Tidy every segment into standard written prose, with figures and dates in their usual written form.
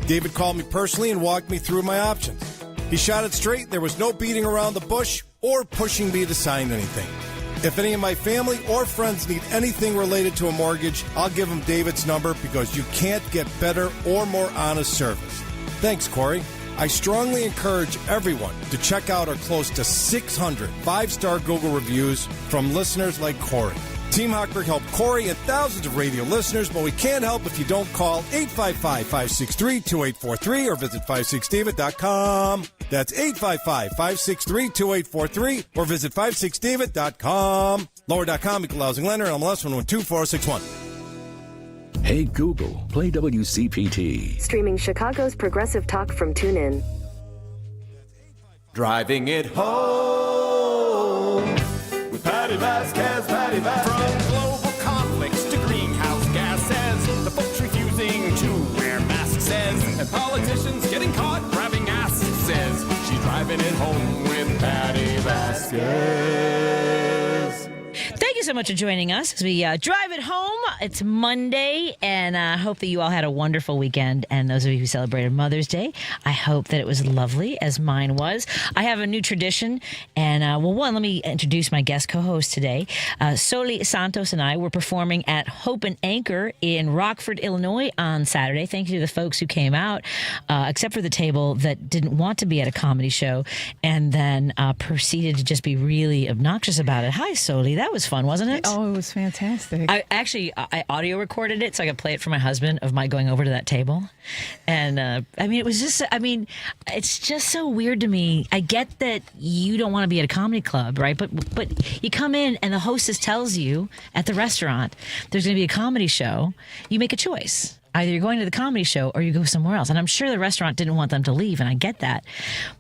David called me personally and walked me through my options. He shot it straight. There was no beating around the bush or pushing me to sign anything. If any of my family or friends need anything related to a mortgage, I'll give them David's number because you can't get better or more honest service. Thanks, Corey. I strongly encourage everyone to check out our close to 600 five-star Google reviews from listeners like Corey. Team Hochberg helped Corey and thousands of radio listeners, but we can't help if you don't call 855-563-2843 or visit 56david.com. That's 855-563-2843 or visit 56david.com. Lower.com, equal housing lender, MLS 1124061. Hey Google, play WCPT. Streaming Chicago's progressive talk from TuneIn. Driving it home with Patti Vasquez, Patti Vasquez. From global conflicts to greenhouse gases, the folks refusing to wear masks says, and politicians getting caught grabbing asses says, she's driving it home with Patti Vasquez. Thank you so much for joining us as we drive it home. It's Monday, and I hope that you all had a wonderful weekend. And those of you who celebrated Mother's Day, I hope that it was lovely, as mine was. I have a new tradition, and let me introduce my guest co-host today. Soli, Santos, and I were performing at Hope and Anchor in Rockford, Illinois on Saturday. Thank you to the folks who came out, except for the table that didn't want to be at a comedy show and then proceeded to just be really obnoxious about it. Hi, Soli. That was fun, wasn't it? Oh, it was fantastic. I audio recorded it so I could play it for my husband of my going over to that table. And it's just so weird to me. I get that you don't want to be at a comedy club, right? But you come in and the hostess tells you at the restaurant there's going to be a comedy show. You make a choice. Either you're going to the comedy show or you go somewhere else. And I'm sure the restaurant didn't want them to leave, and I get that.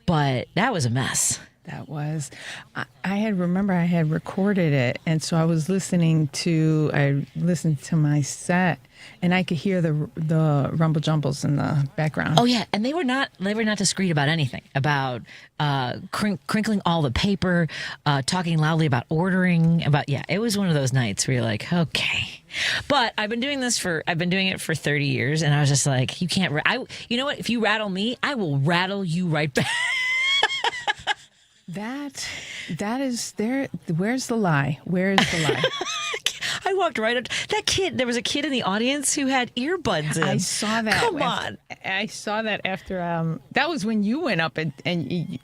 But that was a mess. That was, I had recorded it, and so I listened to my set, and I could hear the rumble jumbles in the background. Oh yeah, and they were not discreet about anything, about crinkling all the paper, talking loudly about ordering, it was one of those nights where you're like, okay. But I've been doing it for 30 years, and I was just like, you can't. You know what? If you rattle me, I will rattle you right back. That is there. Where's the lie? Where is the lie? I walked right up. That kid, there was a kid in the audience who had earbuds in. I saw that. Come on. I saw that after. That was when you went up and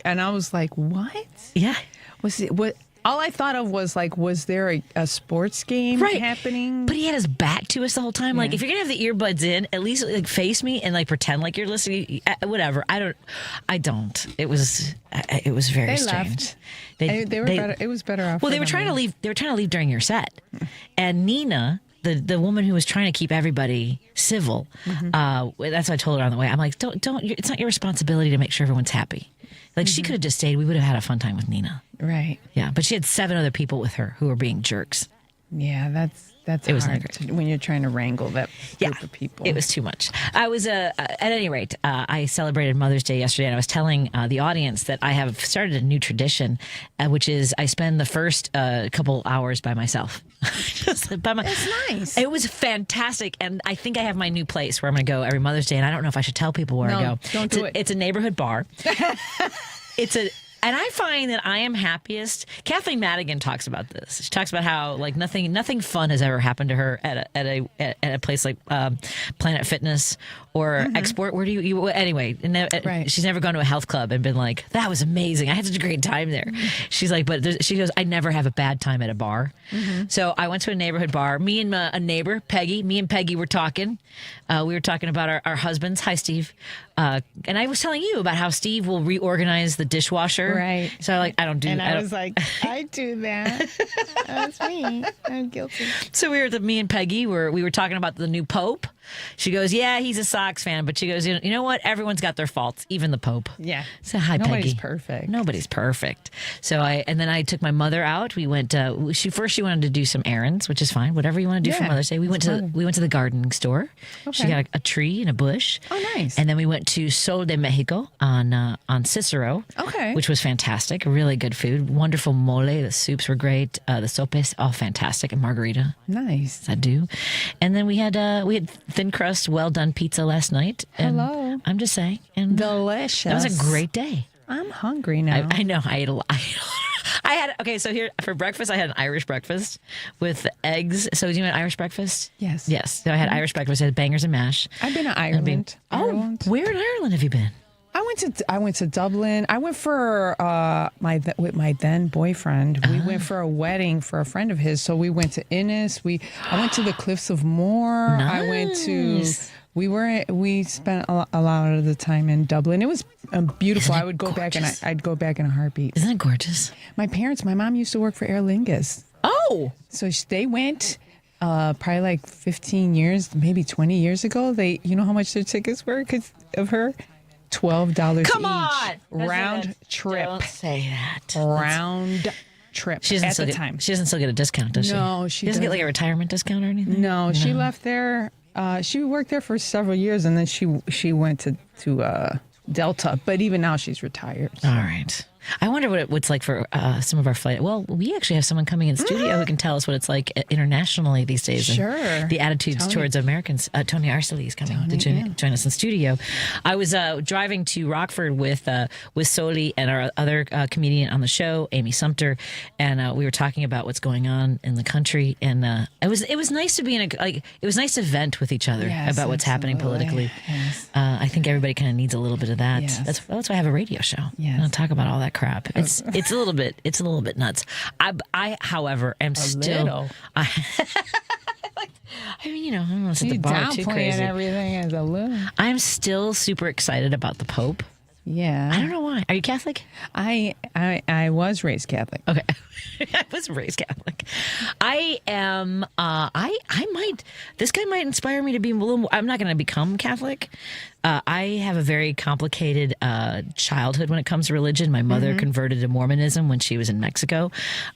I was like, what? Yeah. Was it what? All I thought of was was there a sports game happening? But he had his back to us the whole time. Yeah. Like, if you're gonna have the earbuds in, at least face me and pretend like you're listening. Whatever. I don't. It was very strange. They were better. It was better off. Well, they were trying to leave. They were trying to leave during your set, and Nina, the woman who was trying to keep everybody civil. That's what I told her on the way. I'm like, don't. It's not your responsibility to make sure everyone's happy. Like, she could have just stayed. We would have had a fun time with Nina. Right. Yeah, but she had 7 other people with her who were being jerks. Yeah, that's hard when you're trying to wrangle that group of people. It was too much. I was, at any rate, I celebrated Mother's Day yesterday, and I was telling the audience that I have started a new tradition, which is I spend the first couple hours by myself. That's nice. It was fantastic, and I think I have my new place where I'm going to go every Mother's Day, and I don't know if I should tell people where I go. Don't do it. It's a neighborhood bar. And I find that I am happiest. Kathleen Madigan talks about this. She talks about how nothing fun has ever happened to her at a place like Planet Fitness or Export. Where do you anyway? Right. She's never gone to a health club and been like, that was amazing. I had such a great time there. She's like, she goes, I never have a bad time at a bar. So I went to a neighborhood bar. Me and a neighbor, Peggy. Me and Peggy were talking. We were talking about our husbands. Hi, Steve. And I was telling you about how Steve will reorganize the dishwasher. Right. So I don't do that. And I was like, I do that. That's me. I'm guilty. So me and Peggy we were talking about the new Pope. She goes, yeah, he's a Sox fan, but she goes, you know what? Everyone's got their faults, even the Pope. Yeah. So hi, Nobody's Peggy. Perfect. Nobody's perfect. So then I took my mother out. We went. She wanted to do some errands, which is fine. Whatever you want to do for Mother's Day. We went to the gardening store. Okay. She got a tree and a bush. Oh, nice. And then we went to Sol de Mexico on Cicero. Okay. Which was fantastic. Really good food. Wonderful mole. The soups were great. The sopes, all fantastic. And margarita. Nice. I do. And then we had thin crust, well done pizza last night. And Hello. I'm just saying. And Delicious. That was a great day. I'm hungry now. I know. I ate a lot. I had, okay, so here for breakfast, I had an Irish breakfast with eggs. So do you know an Irish breakfast? Yes. Yes. So I had Irish breakfast. I had bangers and mash. I've been to Ireland. Where in Ireland have you been? I went to Dublin. I went for with my then boyfriend. We went for a wedding for a friend of his. So we went to Innis. I went to the Cliffs of Moher. Nice. I went to. We spent a lot of the time in Dublin. It was beautiful. I would go back and I'd go back in a heartbeat. Isn't it gorgeous? My mom used to work for Aer Lingus. Oh, So they went probably like 15 years, maybe 20 years ago. You know how much their tickets were because of her? $12 come each. on. Round trip. Don't say that. Round trip She doesn't at still the get, time. She doesn't still get a discount, does she? No, she doesn't get doesn't. like a retirement discount or anything? No, she left there. She worked there for several years, and then she went to Delta. But even now, she's retired. All right. I wonder what it's like for some of our flight. Well, we actually have someone coming in studio who can tell us what it's like internationally these days. And Sure. the attitudes towards Americans. Antonia Arcely is coming to join us in studio. I was driving to Rockford with Soli and our other comedian on the show, Amy Sumter, and we were talking about what's going on in the country. And it was nice to be it was nice to vent with each other Yes, about what's happening absolutely. politically. Yes. I think everybody kind of needs a little bit of that. Yes. That's why I have a radio show. Yes. I'll talk about all that crap. It's a little bit nuts. I however am still. Little. I mean, you know, I don't want to set the You bar too downplaying crazy. everything as a little. I'm still super excited about the Pope. Yeah. I don't know why. Are you Catholic? I was raised Catholic. Okay. I was raised Catholic. I am, this guy might inspire me to be a little more, I'm not going to become Catholic. I have a very complicated childhood when it comes to religion. My mother converted to Mormonism when she was in Mexico.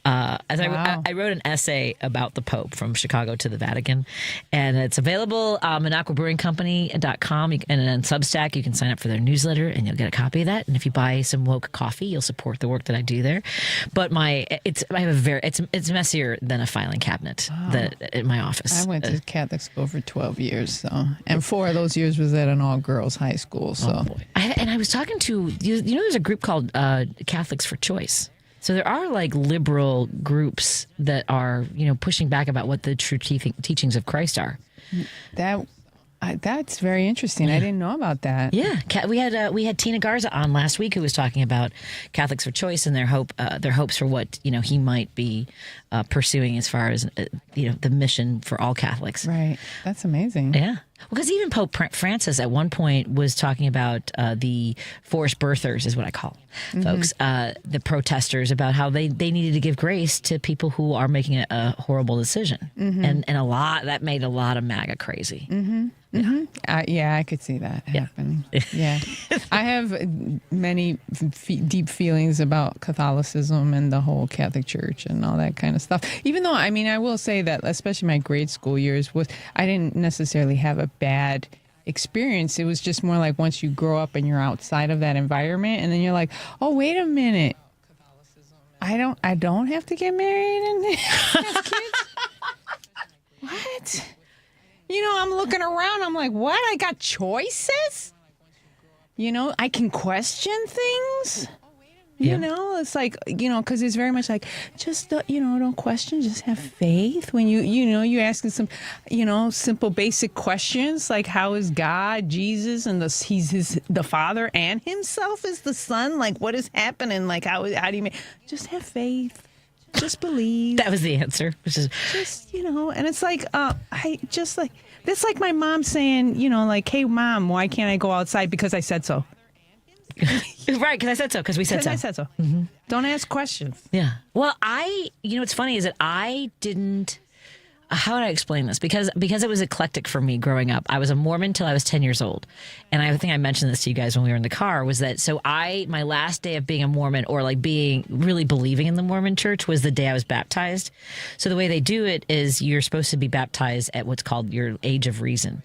Wow. I wrote an essay about the Pope from Chicago to the Vatican, and it's available on aquabrewingcompany.com, and on Substack you can sign up for their newsletter and you'll get a copy of that. And if you buy some woke coffee, you'll support the work that I do there. But it's messier than a filing cabinet in my office. I went to Catholic school for 12 years, and 4 of those years was at an all-girls high school. So, I was talking to there's a group called Catholics for Choice. So there are like liberal groups that are pushing back about what the true teachings of Christ are. that's very interesting. I didn't know about that. Yeah, we had Tina Garza on last week who was talking about Catholics for Choice and their hopes for what he might be pursuing as far as the mission for all Catholics. Right. That's amazing. Yeah. Because even Pope Francis at one point was talking about the forced birthers, is what I call folks, the protesters, about how they needed to give grace to people who are making a horrible decision. And that made a lot of MAGA crazy. I could see that happening. Yeah. I have many deep feelings about Catholicism and the whole Catholic Church and all that kind of stuff. Even though, I will say that, especially my grade school years, I didn't necessarily have a bad experience. It was just more like once you grow up and you're outside of that environment, and then you're like, oh, wait a minute. I don't have to get married and have kids? What? I'm looking around. I'm like, what? I got choices? I can question things. It's like, because it's very much like, just, don't question, just have faith. When you're asking some, simple basic questions like, how is God, Jesus, and he's the Father and himself is the Son? Like, what is happening? Like, how do you just have faith? Just believe. That was the answer, which is just, and it's like, that's like my mom saying, like, hey, Mom, why can't I go outside? Because I said so. Right, because I said so, because we said so. I said so. Don't ask questions. Yeah. Well, what's funny is that I didn't. How would I explain this? Because it was eclectic for me growing up. I was a Mormon till I was 10 years old. And I think I mentioned this to you guys when we were in the car, was that my last day of being a Mormon, or like really believing in the Mormon church, was the day I was baptized. So the way they do it is you're supposed to be baptized at what's called your age of reason.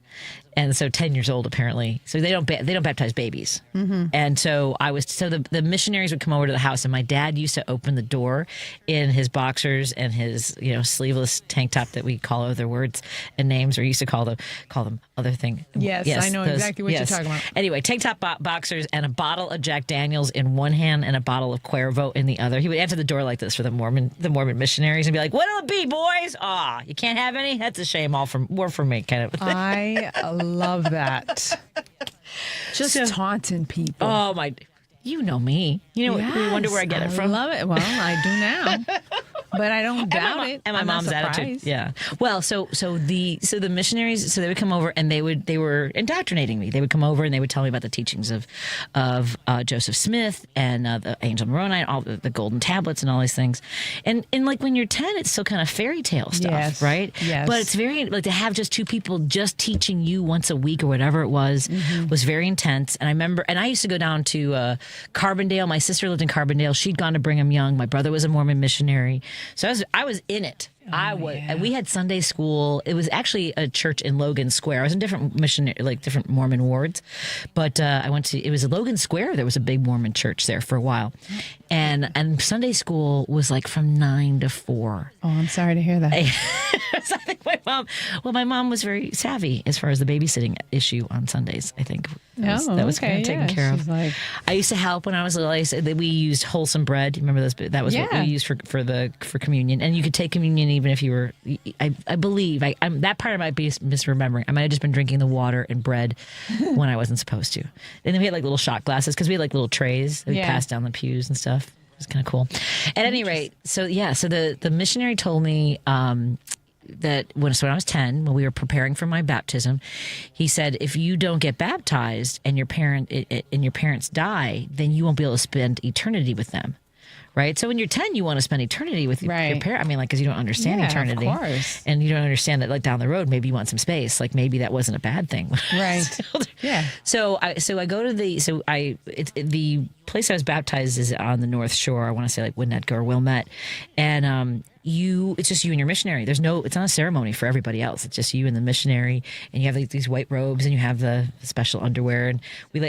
And so 10 years old, apparently. So they don't baptize babies. And so the missionaries would come over to the house, and my dad used to open the door in his boxers and his, sleeveless tank top that we call other words and names, or used to call them other thing. Yes, I know exactly what you're talking about. Anyway, tank top boxers and a bottle of Jack Daniels in one hand and a bottle of Cuervo in the other. He would answer the door like this for the Mormon missionaries and be like, "What'll it be, boys? Ah, you can't have any? That's a shame. More for me," kind of. I love that. Just taunting people. Oh my! You know me. You know. You wonder where I get it from. I love it. Well, I do now. But I don't doubt it. And my mom's attitude. Yeah. Well, so the missionaries, so they would come over and they were indoctrinating me. They would come over and they would tell me about the teachings of Joseph Smith and the Angel Moroni, all the golden tablets and all these things. And like when you're 10, it's still kind of fairy tale stuff, right? Yes. But it's very like to have just two people just teaching you once a week or whatever it was very intense. And I remember, and I used to go down to Carbondale. My sister lived in Carbondale. She'd gone to Brigham Young. My brother was a Mormon missionary. So I was in it. And we had Sunday school. It was actually a church in Logan Square. I was in different different Mormon wards, but I went to. It was Logan Square. There was a big Mormon church there for a while, and Sunday school was like from 9 to 4. Oh, I'm sorry to hear that. So I think my mom was very savvy as far as the babysitting issue on Sundays. I think that was kind of taken care of. Like, I used to help when I was little. I said that we used wholesome bread. You remember those? That was what we used for communion, and you could take communion even if you were. I believe I'm that part I might be misremembering. I might have just been drinking the water and bread when I wasn't supposed to. And then we had like little shot glasses because we had like little trays that we passed down the pews and stuff. It was kind of cool. At any rate, so the missionary told me. That when I was 10, when we were preparing for my baptism, he said, if you don't get baptized and your parents die, then you won't be able to spend eternity with them. Right. So when you're 10, you want to spend eternity with your parents. I mean, like, because you don't understand eternity. Of course. And you don't understand that, like, down the road, maybe you want some space. Like, maybe that wasn't a bad thing. Right. Yeah. So I go to the place I was baptized is on the North Shore. I want to say like Winnetka or Wilmette. And, it's just you and your missionary. It's not a ceremony for everybody else. It's just you and the missionary, and you have these white robes and you have the special underwear. And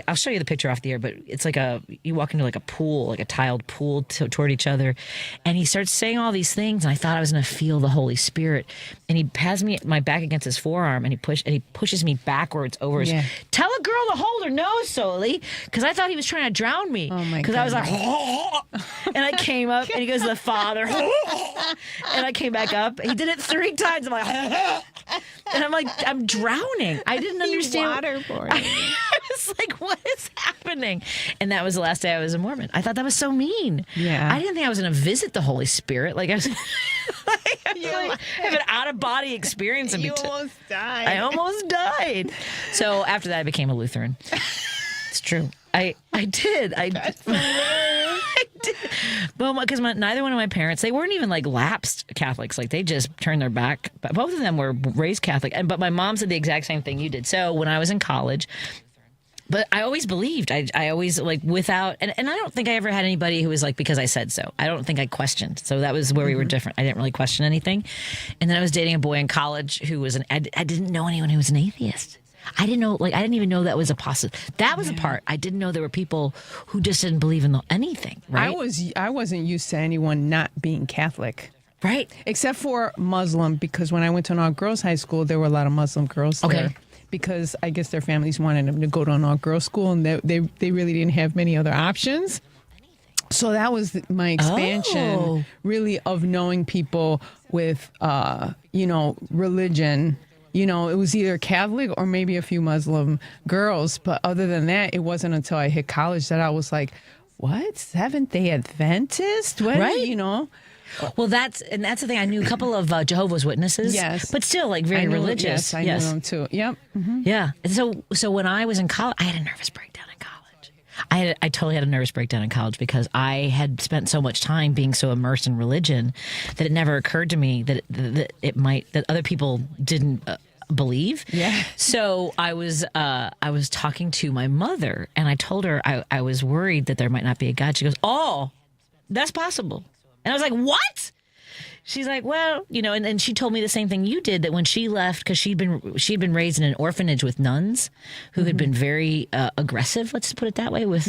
I'll show you the picture off the air, but it's like you walk into like a pool, like a tiled pool toward each other. And he starts saying all these things. And I thought I was going to feel the Holy Spirit. And he has my back against his forearm and he pushes me backwards over his, tell a girl to hold her nose, Soli. Cause I thought he was trying to drown me. Oh my God. Cause I was like, and I came up and he goes, the Father. And I came back up. He did it 3 times. I'm like, and I'm like, I'm drowning. I didn't understand. Waterboarding. I was like, what is happening? And that was the last day I was a Mormon. I thought that was so mean. Yeah. I didn't think I was going to visit the Holy Spirit. Like I was, have an out of body experience. You almost died. I almost died. So after that, I became a Lutheran. It's true. I did. That's hilarious. I did. Well, because neither one of my parents, they weren't even like lapsed Catholics. Like they just turned their back. But both of them were raised Catholic. But my mom said the exact same thing you did. So when I was in college, but I always believed. I always like without, and I don't think I ever had anybody who was like, because I said so. I don't think I questioned. So that was where we were different. I didn't really question anything. And then I was dating a boy in college who was I didn't know anyone who was an atheist. I didn't know, I didn't even know that was a possible. That was a part. I didn't know there were people who just didn't believe in anything. Right? I wasn't used to anyone not being Catholic. Right. Except for Muslim, because when I went to an all-girls high school, there were a lot of Muslim girls there. Because I guess their families wanted them to go to an all-girls school, and they really didn't have many other options. So that was my expansion, really, of knowing people with, religion. You know, it was either Catholic or maybe a few Muslim girls. But other than that, it wasn't until I hit college that I was like, what? Seventh-day Adventist? What? Right. You know? Well, that's the thing. I knew a couple of Jehovah's Witnesses. Yes. But still, like, very religious. Yes, I knew them too. Yep. Mm-hmm. Yeah. And so when I was in college, I had a nervous breakdown in college. I totally had a nervous breakdown in college because I had spent so much time being so immersed in religion that it never occurred to me that that other people didn't believe. Yeah. So I was talking to my mother and I told her I was worried that there might not be a God. She goes, "Oh, that's possible." And I was like, "What?" She's like, "Well, and she told me the same thing you did, that when she left, because she'd been raised in an orphanage with nuns who had been very aggressive, let's put it that way, with,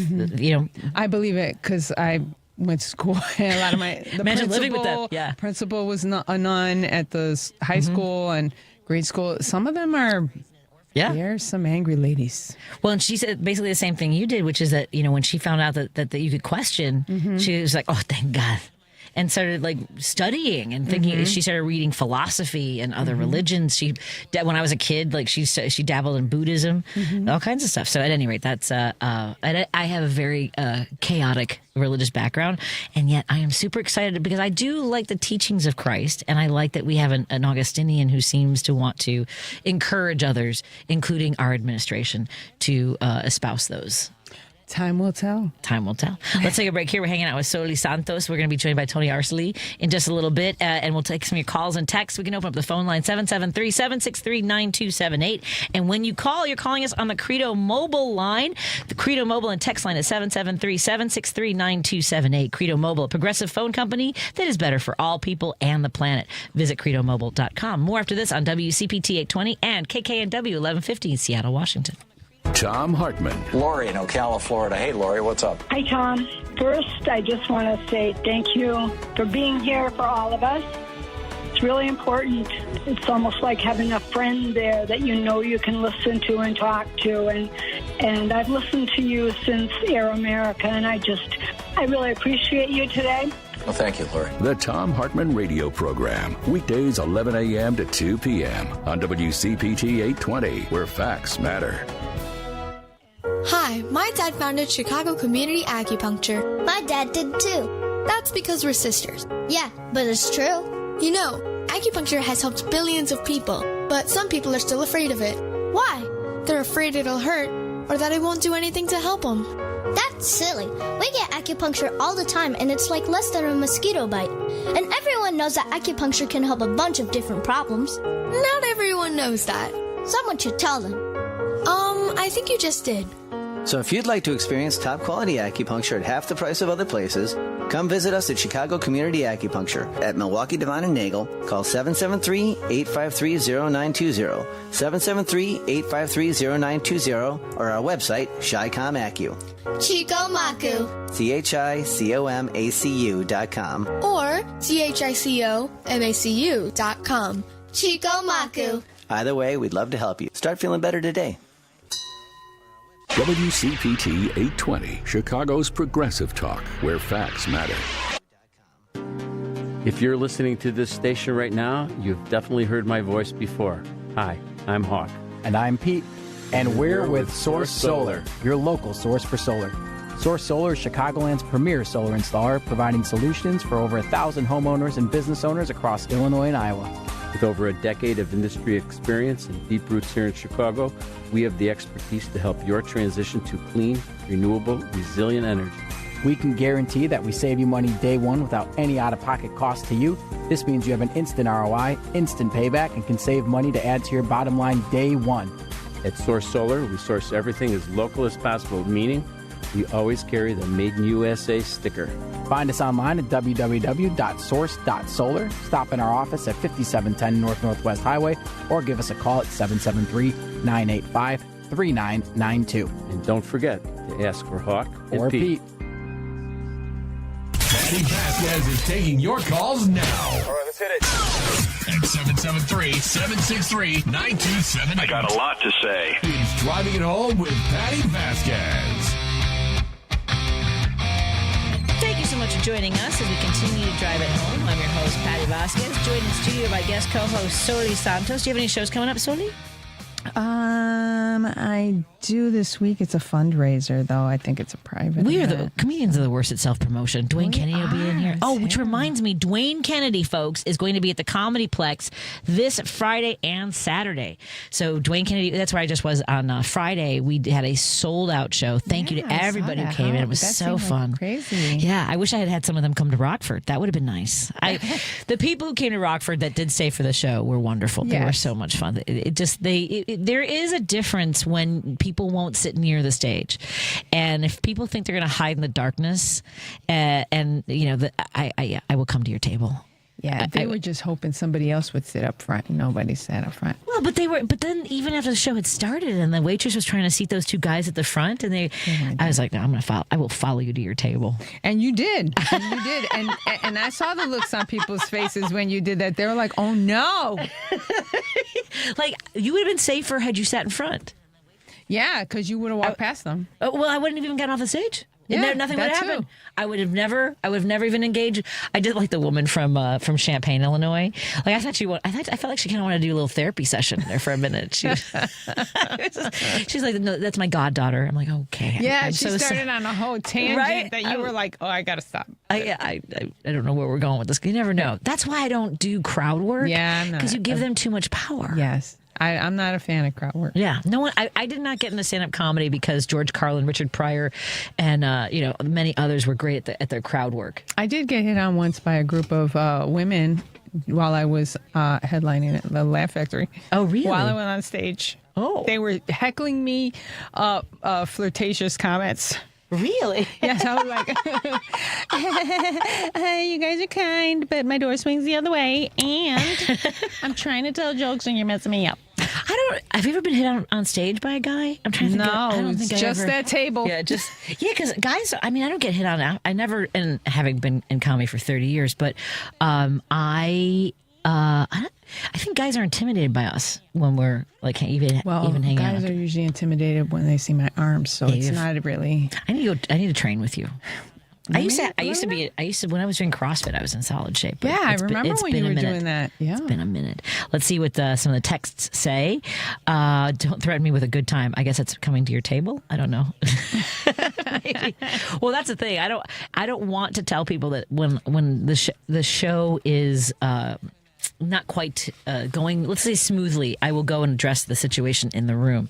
I believe it because I went to school and a lot of Imagine living with them. Yeah. Principal was a nun at the high school and grade school. Some of them are Yeah. There's some angry ladies. Well, and she said basically the same thing you did, which is that, when she found out that you could question, she was like, oh, thank God. And started like studying and thinking. She started reading philosophy and other religions. When I was a kid, like she dabbled in Buddhism, all kinds of stuff. So at any rate, that's I have a very chaotic religious background, and yet I am super excited because I do like the teachings of Christ, and I like that we have an Augustinian who seems to want to encourage others, including our administration, to espouse those. Time will tell. Time will tell. Let's take a break here. We're hanging out with Soli Santos. We're going to be joined by Antonia Arcely in just a little bit, and we'll take some of your calls and texts. We can open up the phone line, 773-763-9278. And when you call, you're calling us on the Credo Mobile line. The Credo Mobile and text line is 773-763-9278. Credo Mobile, a progressive phone company that is better for all people and the planet. Visit credomobile.com. More after this on WCPT 820 and KKNW 1150 in Seattle, Washington. Tom Hartman. Lori in Ocala, Florida. Hey, Lori, what's up? Hi, Tom. First, I just want to say thank you for being here for all of us. It's really important. It's almost like having a friend there that you know you can listen to and talk to. And I've listened to you since Air America, and I really appreciate you today. Well, thank you, Lori. The Tom Hartman Radio Program. Weekdays 11 a.m. to 2 p.m. on WCPT 820, where facts matter. Hi, my dad founded Chicago Community Acupuncture. My dad did too. That's because we're sisters. Yeah, but it's true. You know, acupuncture has helped billions of people, but some people are still afraid of it. Why? They're afraid it'll hurt, or that it won't do anything to help them. That's silly. We get acupuncture all the time, and it's like less than a mosquito bite. And everyone knows that acupuncture can help a bunch of different problems. Not everyone knows that. Someone should tell them. I think you just did. So if you'd like to experience top-quality acupuncture at half the price of other places, come visit us at Chicago Community Acupuncture at Milwaukee, Devon, and Nagel. Call 773-853-0920, 773-853-0920, or our website, ChiCom Acu. Chicomacu. ChiComacu.com. Or ChiComacu.com. Chicomacu. Either way, we'd love to help you. Start feeling better today. WCPT 820, Chicago's progressive talk, where facts matter. If you're listening to this station right now, you've definitely heard my voice before. Hi, I'm Hawk. And I'm Pete. And we're with Source Solar, your local source for solar. Source Solar is Chicagoland's premier solar installer, providing solutions for over 1,000 homeowners and business owners across Illinois and Iowa. With over a decade of industry experience and deep roots here in Chicago, we have the expertise to help your transition to clean, renewable, resilient energy. We can guarantee that we save you money day one without any out-of-pocket cost to you. This means you have an instant ROI, instant payback, and can save money to add to your bottom line day one. At Source Solar, we source everything as local as possible, meaning we always carry the Made in USA sticker. Find us online at www.source.solar. Stop in our office at 5710 North Northwest Highway or give us a call at 773-985-3992. And don't forget to ask for Hawk or Pete. Patti Vasquez is taking your calls now. All right, let's hit it. At 773-763-9278. I got a lot to say. He's driving it home with Patti Vasquez. Thank you so much for joining us as we continue to drive it home. I'm your host, Patti Vasquez, joined in studio by guest co-host Soli Santos. Do you have any shows coming up, Soli? I do this week. It's a fundraiser, though. I think it's a private event. Comedians are the worst at self-promotion. Dwayne Kennedy will be in here. Oh, which reminds me, Dwayne Kennedy, folks, is going to be at the Comedy Plex this Friday and Saturday. So Dwayne Kennedy, that's where I just was on Friday. We had a sold-out show. Thank you to everybody who came in. It was so fun. Crazy. Yeah, I wish I had had some of them come to Rockford. That would have been nice. The people who came to Rockford that did stay for the show were wonderful. They were so much fun. There is a difference when people won't sit near the stage, and if people think they're going to hide in the darkness, I will come to your table. Yeah, they were just hoping somebody else would sit up front. Nobody sat up front. Well, but then even after the show had started and the waitress was trying to seat those 2 guys at the front, and I was like, no, I will follow you to your table. And you did. And I saw the looks on people's faces when you did that. They were like, oh no. Like, you would have been safer had you sat in front. Yeah, because you would have walked past them. Well, I wouldn't have even gotten off the stage. Yeah, nothing would that happen. too. I would have never even engaged. I did like the woman from Champaign, Illinois. Like, I felt like she kind of wanted to do a little therapy session there for a minute. She's like, no, that's my goddaughter. I'm like, okay. Yeah, I'm she so started on a whole tangent that you were like, oh, I got to stop. I don't know where we're going with this. You never know. That's why I don't do crowd work. Yeah, because you give them too much power. Yes. I'm not a fan of crowd work. Yeah, no one. I did not get into stand-up comedy because George Carlin, Richard Pryor, and many others were great at their crowd work. I did get hit on once by a group of women while I was headlining at the Laugh Factory. Oh, really? While I went on stage. Oh, they were heckling me flirtatious comments. Really? Yes, I was like, you guys are kind, but my door swings the other way, and I'm trying to tell jokes, and you're messing me up. Have you ever been hit on stage by a guy? I'm trying to think. No, I don't think just that table. Yeah, because guys. I mean, I don't get hit on. I never, and having been in comedy for 30 years, but I think guys are intimidated by us when we're like even hanging out. Guys are usually intimidated when they see my arms, so it's not really. I need to train with you. I used to when I was doing CrossFit, I was in solid shape. Yeah, I remember when you were doing that. Yeah, it's been a minute. Let's see what some of the texts say. Don't threaten me with a good time. I guess it's coming to your table. I don't know. Well, that's the thing. I don't want to tell people that when the show is not quite going, let's say, smoothly, I will go and address the situation in the room.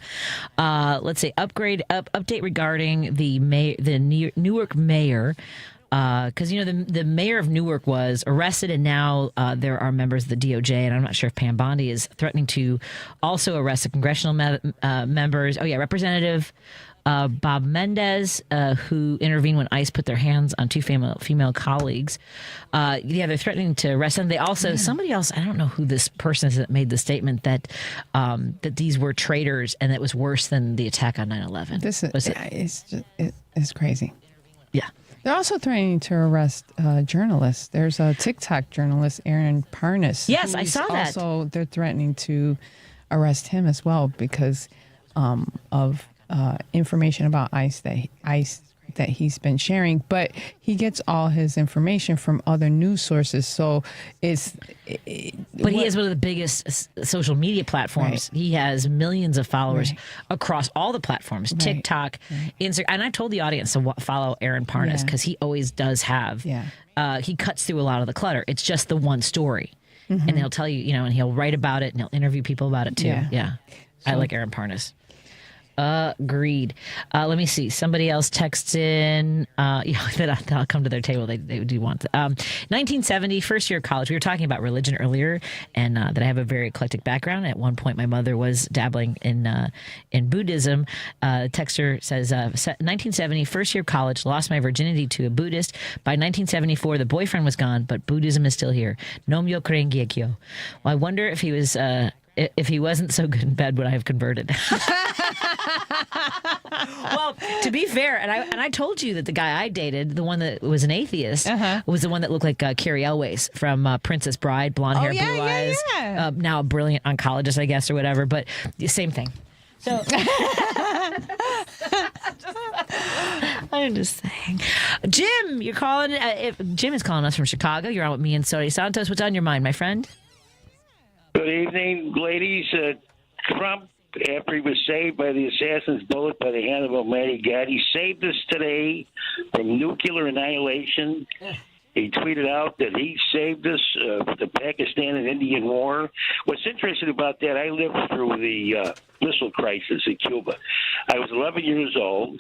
Let's say update regarding the Newark mayor. Because the mayor of Newark was arrested, and now there are members of the DOJ, and I'm not sure if Pam Bondi is threatening to also arrest the congressional members. Oh yeah, Representative Bob Mendez, who intervened when ICE put their hands on 2 female colleagues. They're threatening to arrest them. They also somebody else, I don't know who this person is, that made the statement that that these were traitors and it was worse than the attack on 9/11. It's crazy. Yeah. They're also threatening to arrest journalists. There's a TikTok journalist, Aaron Parnas. Yes, I saw that. Also, they're threatening to arrest him as well because of information about ICE that he's been sharing. But he gets all his information from other news sources. So he has one of the biggest social media platforms. Right. He has millions of followers across all the platforms, TikTok, Instagram. And I told the audience to follow Aaron Parnas because he always does have, he cuts through a lot of the clutter. It's just the one story. Mm-hmm. And he'll tell you, and he'll write about it and he'll interview people about it too. Yeah. I like Aaron Parnas. Agreed. Let me see. Somebody else texts in that I'll come to their table. They do want 1970, first year of college. We were talking about religion earlier, and that I have a very eclectic background. At one point, my mother was dabbling in Buddhism. Texter says, 1970, first year of college, lost my virginity to a Buddhist. By 1974, the boyfriend was gone, but Buddhism is still here. Nomyo Krengekyo. Well, I wonder if he was. If he wasn't so good in bed, would I have converted? Well, to be fair, and I told you that the guy I dated, the one that was an atheist, was the one that looked like Carrie Elways from Princess Bride, blonde hair, blue eyes. Yeah. Now a brilliant oncologist, I guess, or whatever. But the same thing. So I'm just saying. Jim, you're calling. Jim is calling us from Chicago. You're on with me and Soli. Santos, what's on your mind, my friend? Good evening, ladies. Trump, after he was saved by the assassin's bullet by the hand of Almighty God, he saved us today from nuclear annihilation. He tweeted out that he saved us with the Pakistan and Indian War. What's interesting about that, I lived through the missile crisis in Cuba. I was 11 years old,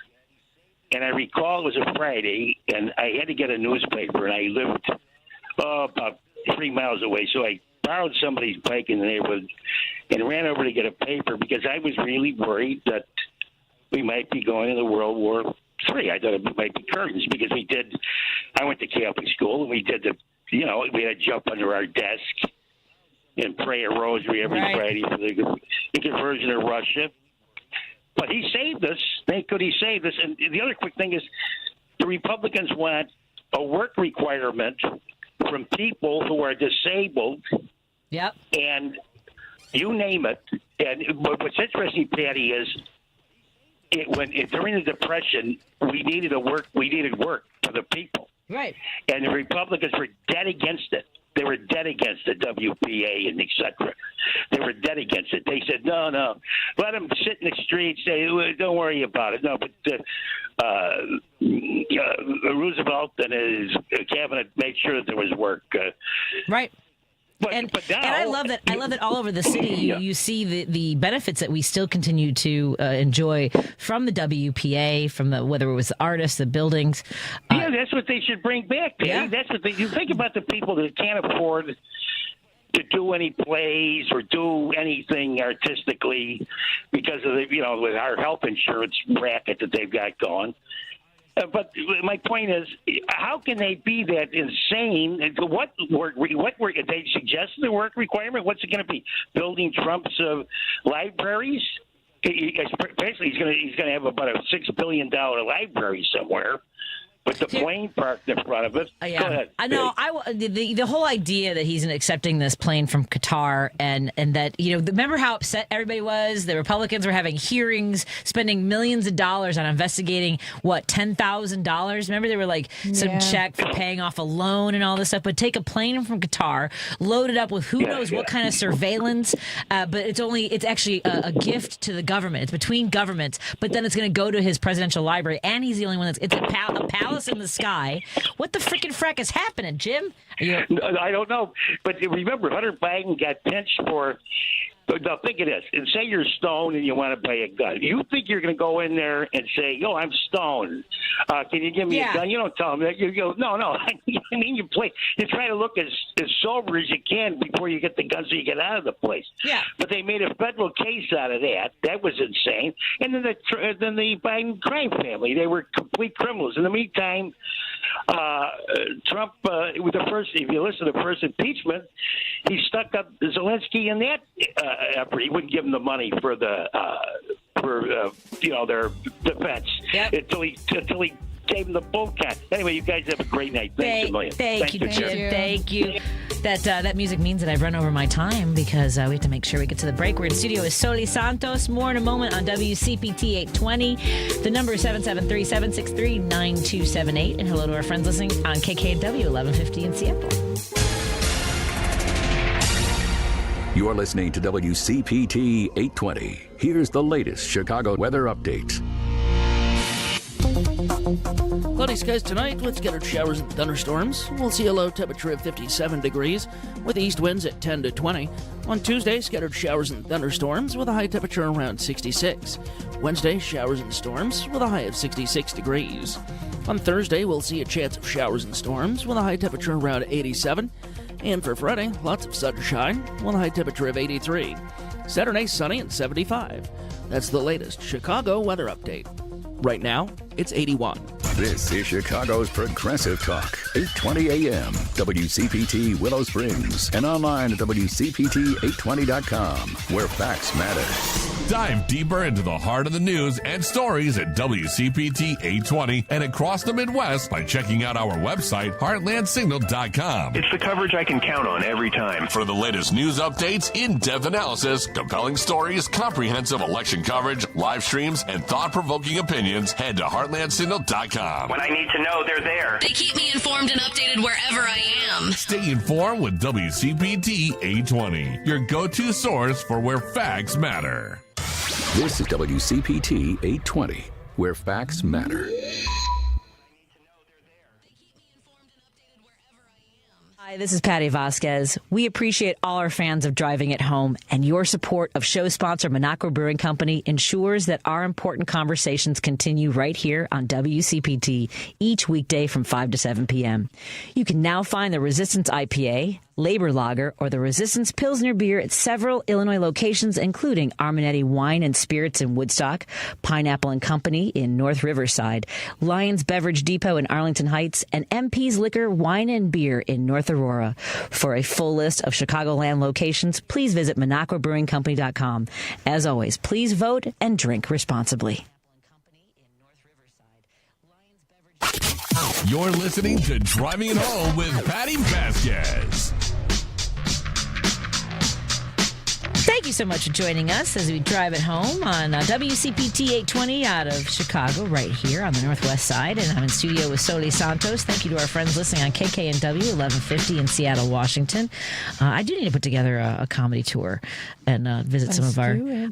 and I recall it was a Friday, and I had to get a newspaper, and I lived about 3 miles away, so I borrowed somebody's bike in the neighborhood and ran over to get a paper because I was really worried that we might be going into World War III. I thought it might be curtains because I went to Catholic school and we did the we had to jump under our desk and pray a rosary every Friday for the conversion of Russia. But he saved us. Thank God he saved us. And the other quick thing is the Republicans want a work requirement from people who are disabled. Yep. And you name it. And what's interesting, Patty, is during the Depression, we needed work for the people. Right. And the Republicans were dead against it. They were dead against the WPA and et cetera. They were dead against it. They said, no, let them sit in the streets. Say, don't worry about it. No, but Roosevelt and his cabinet made sure that there was work. Right. But now, and I love that all over the city you see the benefits that we still continue to enjoy from the WPA, from whether it was the artists, the buildings. Yeah, that's what they should bring back, Patty. Yeah. That's what you think about the people that can't afford to do any plays or do anything artistically because of with our health insurance racket that they've got going. But my point is, how can they be that insane? What work? They suggested the work requirement. What's it going to be? Building Trump's libraries? Basically, he's going to have about a $6 billion library somewhere. With the plane parked in front of it. Yeah. Go ahead. I know. The whole idea that he's accepting this plane from Qatar and that, remember how upset everybody was? The Republicans were having hearings, spending millions of dollars on investigating, $10,000? Remember they were some check for paying off a loan and all this stuff, but take a plane from Qatar, load it up with who knows what kind of surveillance, but it's actually a gift to the government. It's between governments, but then it's going to go to his presidential library, and he's the only one it's a palace in the sky. What the freaking frack is happening, Jim? I don't know. But remember, Hunter Biden got pinched for. Now, think of this. And say you're stoned and you want to buy a gun. You think you're going to go in there and say, yo, I'm stoned. Can you give me a gun? You don't tell them that. You go, no. I mean, you try to look as sober as you can before you get the gun so you get out of the place. Yeah. But they made a federal case out of that. That was insane. And then the Biden crime family, they were complete criminals. In the meantime, Trump, with if you listen to the first impeachment, he stuck up Zelensky in that effort. He wouldn't give him the money for their defense until he gave him the bullcat. Anyway, you guys have a great night. Thanks a million. Thank you, Jim. Thank you. That music means that I've run over my time because we have to make sure we get to the break. We're in the studio with Soli Santos. More in a moment on WCPT 820. The number is 773-763-9278. And hello to our friends listening on KKW 1150 in Seattle. You're listening to WCPT 820. Here's the latest Chicago weather update. Cloudy skies tonight with scattered showers and thunderstorms. We'll see a low temperature of 57 degrees with east winds at 10 to 20. On Tuesday, scattered showers and thunderstorms with a high temperature around 66. Wednesday, showers and storms with a high of 66 degrees. On Thursday, we'll see a chance of showers and storms with a high temperature around 87. And for Friday, lots of sunshine with a high temperature of 83. Saturday, sunny and 75. That's the latest Chicago weather update. Right now, it's 81. This is Chicago's Progressive Talk, 820 AM, WCPT Willow Springs, and online at WCPT820.com, where facts matter. Dive deeper into the heart of the news and stories at WCPT 820 and across the Midwest by checking out our website, heartlandsignal.com. It's the coverage I can count on every time. For the latest news updates, in-depth analysis, compelling stories, comprehensive election coverage, live streams, and thought-provoking opinions, head to heartlandsignal.com. When I need to know, they're there. They keep me informed and updated wherever I am. Stay informed with WCPT 820, your go-to source for where facts matter. This is WCPT 820, where facts matter. Hi, this is Patti Vasquez. We appreciate all our fans of Driving at Home, and your support of show sponsor Minocqua Brewing Company ensures that our important conversations continue right here on WCPT each weekday from 5 to 7 p.m. You can now find the Resistance IPA, Labor Lager, or the Resistance Pilsner beer at several Illinois locations, including Arminetti Wine and Spirits in Woodstock, Pineapple and Company in North Riverside, Lions Beverage Depot in Arlington Heights, and MP's Liquor, Wine and Beer in North Aurora. For a full list of Chicagoland locations, please visit MinocquaBrewingCompany.com. As always, please vote and drink responsibly. You're listening to Driving It Home with Patti Vasquez. Thank you so much for joining us as we drive it home on WCPT 820 out of Chicago, right here on the Northwest Side. And I'm in studio with Soli Santos. Thank you to our friends listening on KKNW 1150 in Seattle, Washington. I do need to put together a comedy tour and visit some of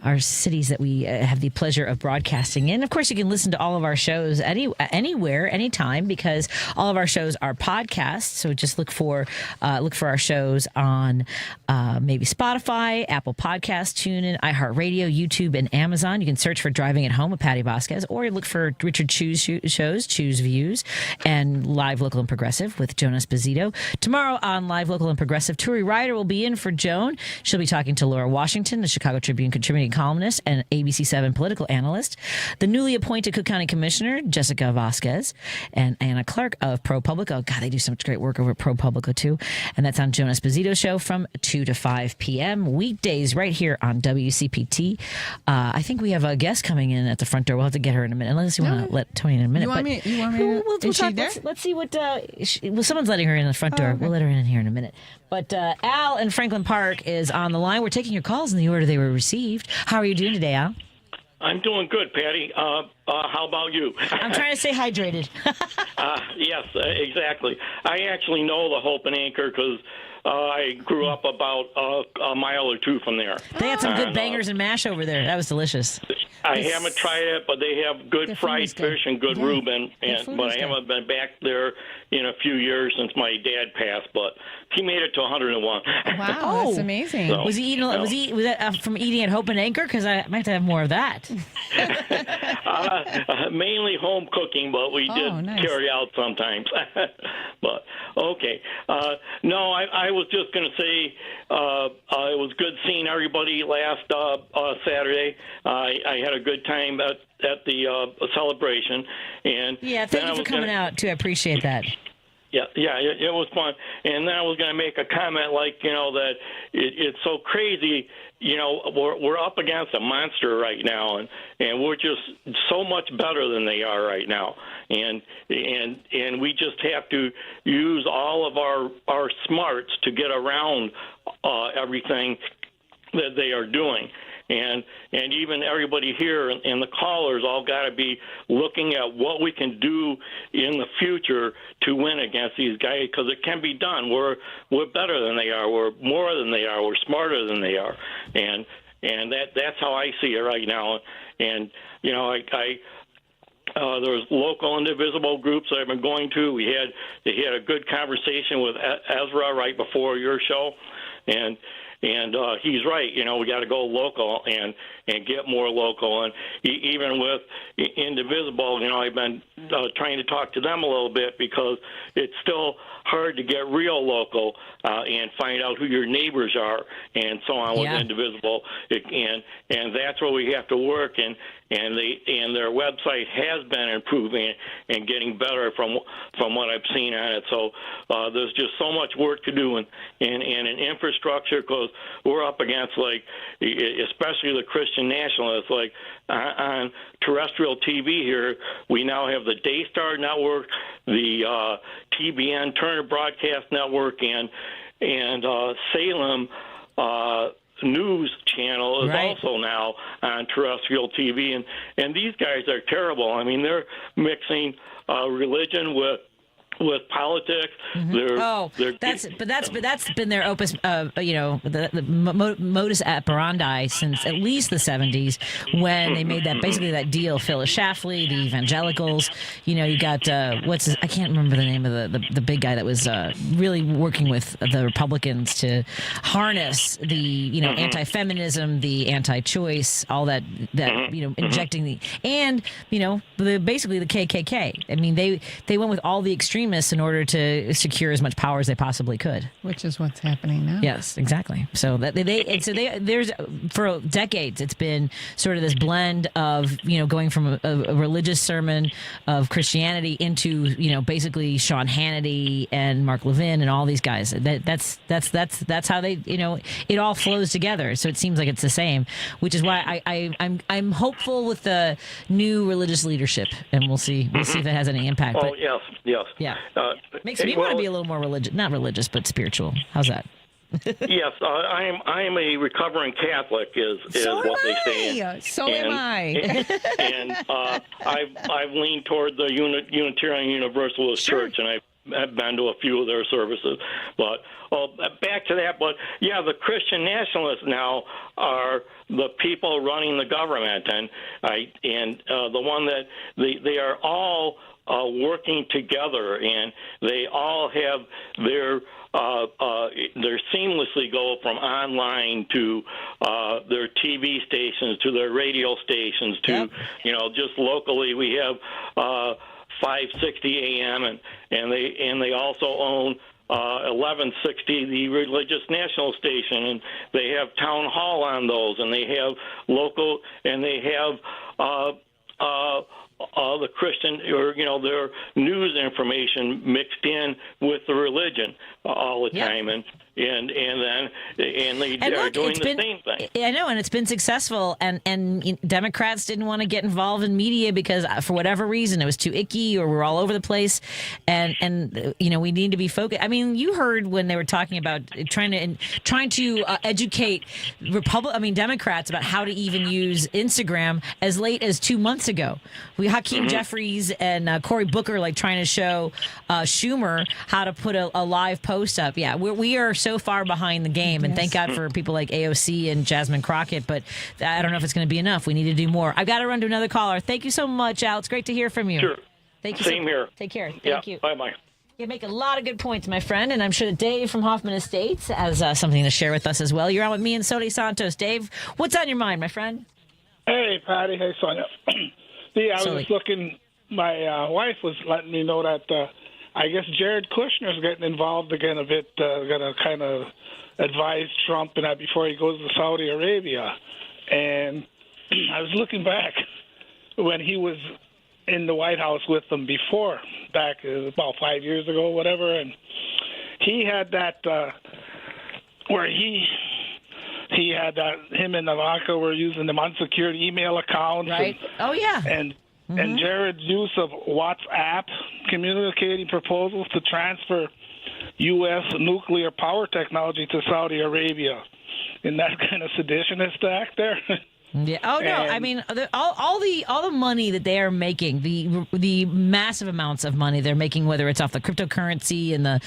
our cities that we have the pleasure of broadcasting in. Of course, you can listen to all of our shows anywhere, anytime, because all of our shows are podcasts. So just look for our shows on maybe Spotify, Apple Podcasts, TuneIn, iHeartRadio, YouTube, and Amazon. You can search for Driving It Home with Patti Vasquez, or you look for Richard Chu's shows, Chu's Views, and Live, Local, and Progressive with Joan Esposito. Tomorrow on Live, Local, and Progressive, Turi Ryder will be in for Joan. She'll be talking to Laura Washington, the Chicago Tribune contributing columnist and ABC7 political analyst, the newly appointed Cook County Commissioner, Jessica Vasquez, and Anna Clark of ProPublica. Oh, God, they do so much great work over at ProPublica, too. And that's on Joan Esposito's show from 2 to 5 p.m. weekdays right here on WCPT. I think we have a guest coming in at the front door. We'll have to get her in a minute, unless you want to let Tony in a minute. You want me to? We'll talk. Let's see what. Someone's letting her in the front door. Okay. We'll let her in here in a minute. But Al in Franklin Park is on the line. We're taking your calls in the order they were received. How are you doing today, Al? I'm doing good, Patty. How about you? I'm trying to stay hydrated. Yes, exactly. I actually know the Hope and Anchor because I grew up about a mile or two from there. They had some good bangers and mash over there. That was delicious. I haven't tried it, but they have good fried fish and good Reuben. But I haven't been back there in a few years since my dad passed. But he made it to 101. Wow, that's amazing. So, was he eating? Was that from eating at Hope and Anchor? Because I might have to have more of that. Mainly home cooking, but we did carry out sometimes. But okay, no, I was just going to say it was good seeing everybody last Saturday. I had a good time at the celebration, and thank you for coming out too. I appreciate that. Yeah, it was fun. And then I was going to make a comment that it's so crazy. We're up against a monster right now, and we're just so much better than they are right now. And we just have to use all of our smarts to get around everything that they are doing. And even everybody here and the callers all got to be looking at what we can do in the future to win against these guys, because it can be done. We're better than they are. We're more than they are. We're smarter than they are. And that's how I see it right now. And there's local indivisible groups that I've been going to. They had a good conversation with Ezra right before your show, and he's right. We got to go local and get more local. And even with Indivisible, I've been trying to talk to them a little bit, because it's still hard to get real local and find out who your neighbors are and so on with Indivisible. And that's where we have to work. And their website has been improving and getting better from what I've seen on it. So there's just so much work to do in an infrastructure, because we're up against, especially the Christian nationalists, on terrestrial TV here. We now have the Daystar Network, the TBN Turner Broadcast Network, and Salem News Channel is also now on terrestrial TV, and these guys are terrible. I mean, they're mixing religion with politics. Mm-hmm. That's been their opus. The modus operandi since at least the 70s, when they made that deal. Phyllis Schlafly, the evangelicals. You got I can't remember the name of the big guy that was really working with the Republicans to harness the anti-feminism, the anti-choice, all that injecting basically the KKK. I mean, they went with all the extremists extremists in order to secure as much power as they possibly could. Which is what's happening now. Yes, exactly. So that there's for decades it's been sort of this blend of going from a religious sermon of Christianity into basically Sean Hannity and Mark Levin and all these guys. That's how they it all flows together. So it seems like it's the same, which is why I'm hopeful with the new religious leadership, and we'll see if it has any impact. Oh, yes. Yeah. Makes me want to be a little more religious, not religious, but spiritual. How's that? Yes, I am a recovering Catholic, is what they say. So am I. And I've leaned toward the Unitarian Universalist Church, and I've been to a few of their services. But back to that. But yeah, the Christian nationalists now are the people running the government, and the one that they are all working together, and they all have their seamlessly go from online to their TV stations to their radio stations to just locally we have 560 AM and they also own 1160, the religious national station, and they have town hall on those, and they have local, and they have the Christian or their news information mixed in with the religion all the time, and they are doing the same thing. I know, and it's been successful. And Democrats didn't want to get involved in media because for whatever reason it was too icky, or we're all over the place. And we need to be focused. I mean, you heard when they were talking about trying to educate Democrats about how to even use Instagram as late as 2 months ago. Hakeem Jeffries and Cory Booker trying to show Schumer how to put a live post up. Yeah, we are so far behind the game, and thank God for people like AOC and Jasmine Crockett, but I don't know if it's going to be enough. We need to do more. I've got to run to another caller. Thank you so much, Al. It's great to hear from you. Sure. Thank you. Same here. Take care. Thank you. Bye-bye. You make a lot of good points, my friend, and I'm sure that Dave from Hoffman Estates has something to share with us as well. You're on with me and Soli Santos. Dave, what's on your mind, my friend? Hey, Patty. Hey, Sonia. I was just looking. My wife was letting me know that I guess Jared Kushner's getting involved again a bit, going to kind of advise Trump and that before he goes to Saudi Arabia. And I was looking back when he was in the White House with them before, back about 5 years ago, whatever, and he had that where he had him and Ivanka were using them unsecured email accounts. Right. And Jared's use of WhatsApp communicating proposals to transfer U.S. nuclear power technology to Saudi Arabia. Isn't that kind of seditionist act there? Yeah. Oh no. I mean, all the money that they are making, the massive amounts of money they're making, whether it's off the cryptocurrency and the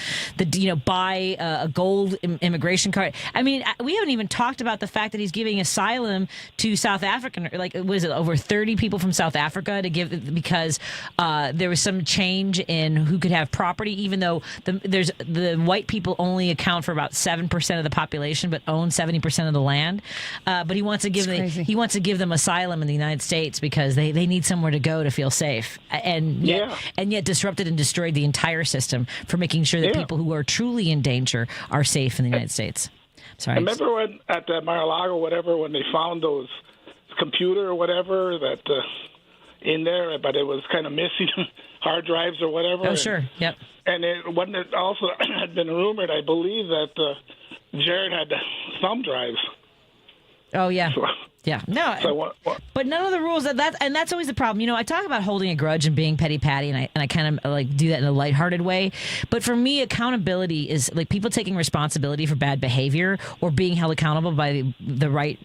buy a gold immigration card. I mean, we haven't even talked about the fact that he's giving asylum to South African, was it over 30 people from South Africa to give because there was some change in who could have property, even though the white people only account for about 7% of the population, but own 70% of the land. But he wants to give He wants to give them asylum in the United States because they need somewhere to go to feel safe. And yet disrupted and destroyed the entire system for making sure that people who are truly in danger are safe in the United States. Sorry. I remember when at the Mar-a-Lago, whatever, when they found those computer or whatever that in there, but it was kind of missing hard drives or whatever. Oh, sure. Yep. And it also had been rumored, I believe, that Jared had thumb drives. Oh, yeah. Yeah, no, but none of the rules and that's always the problem. I talk about holding a grudge and being petty patty, and I kind of do that in a lighthearted way. But for me, accountability is people taking responsibility for bad behavior or being held accountable by the right,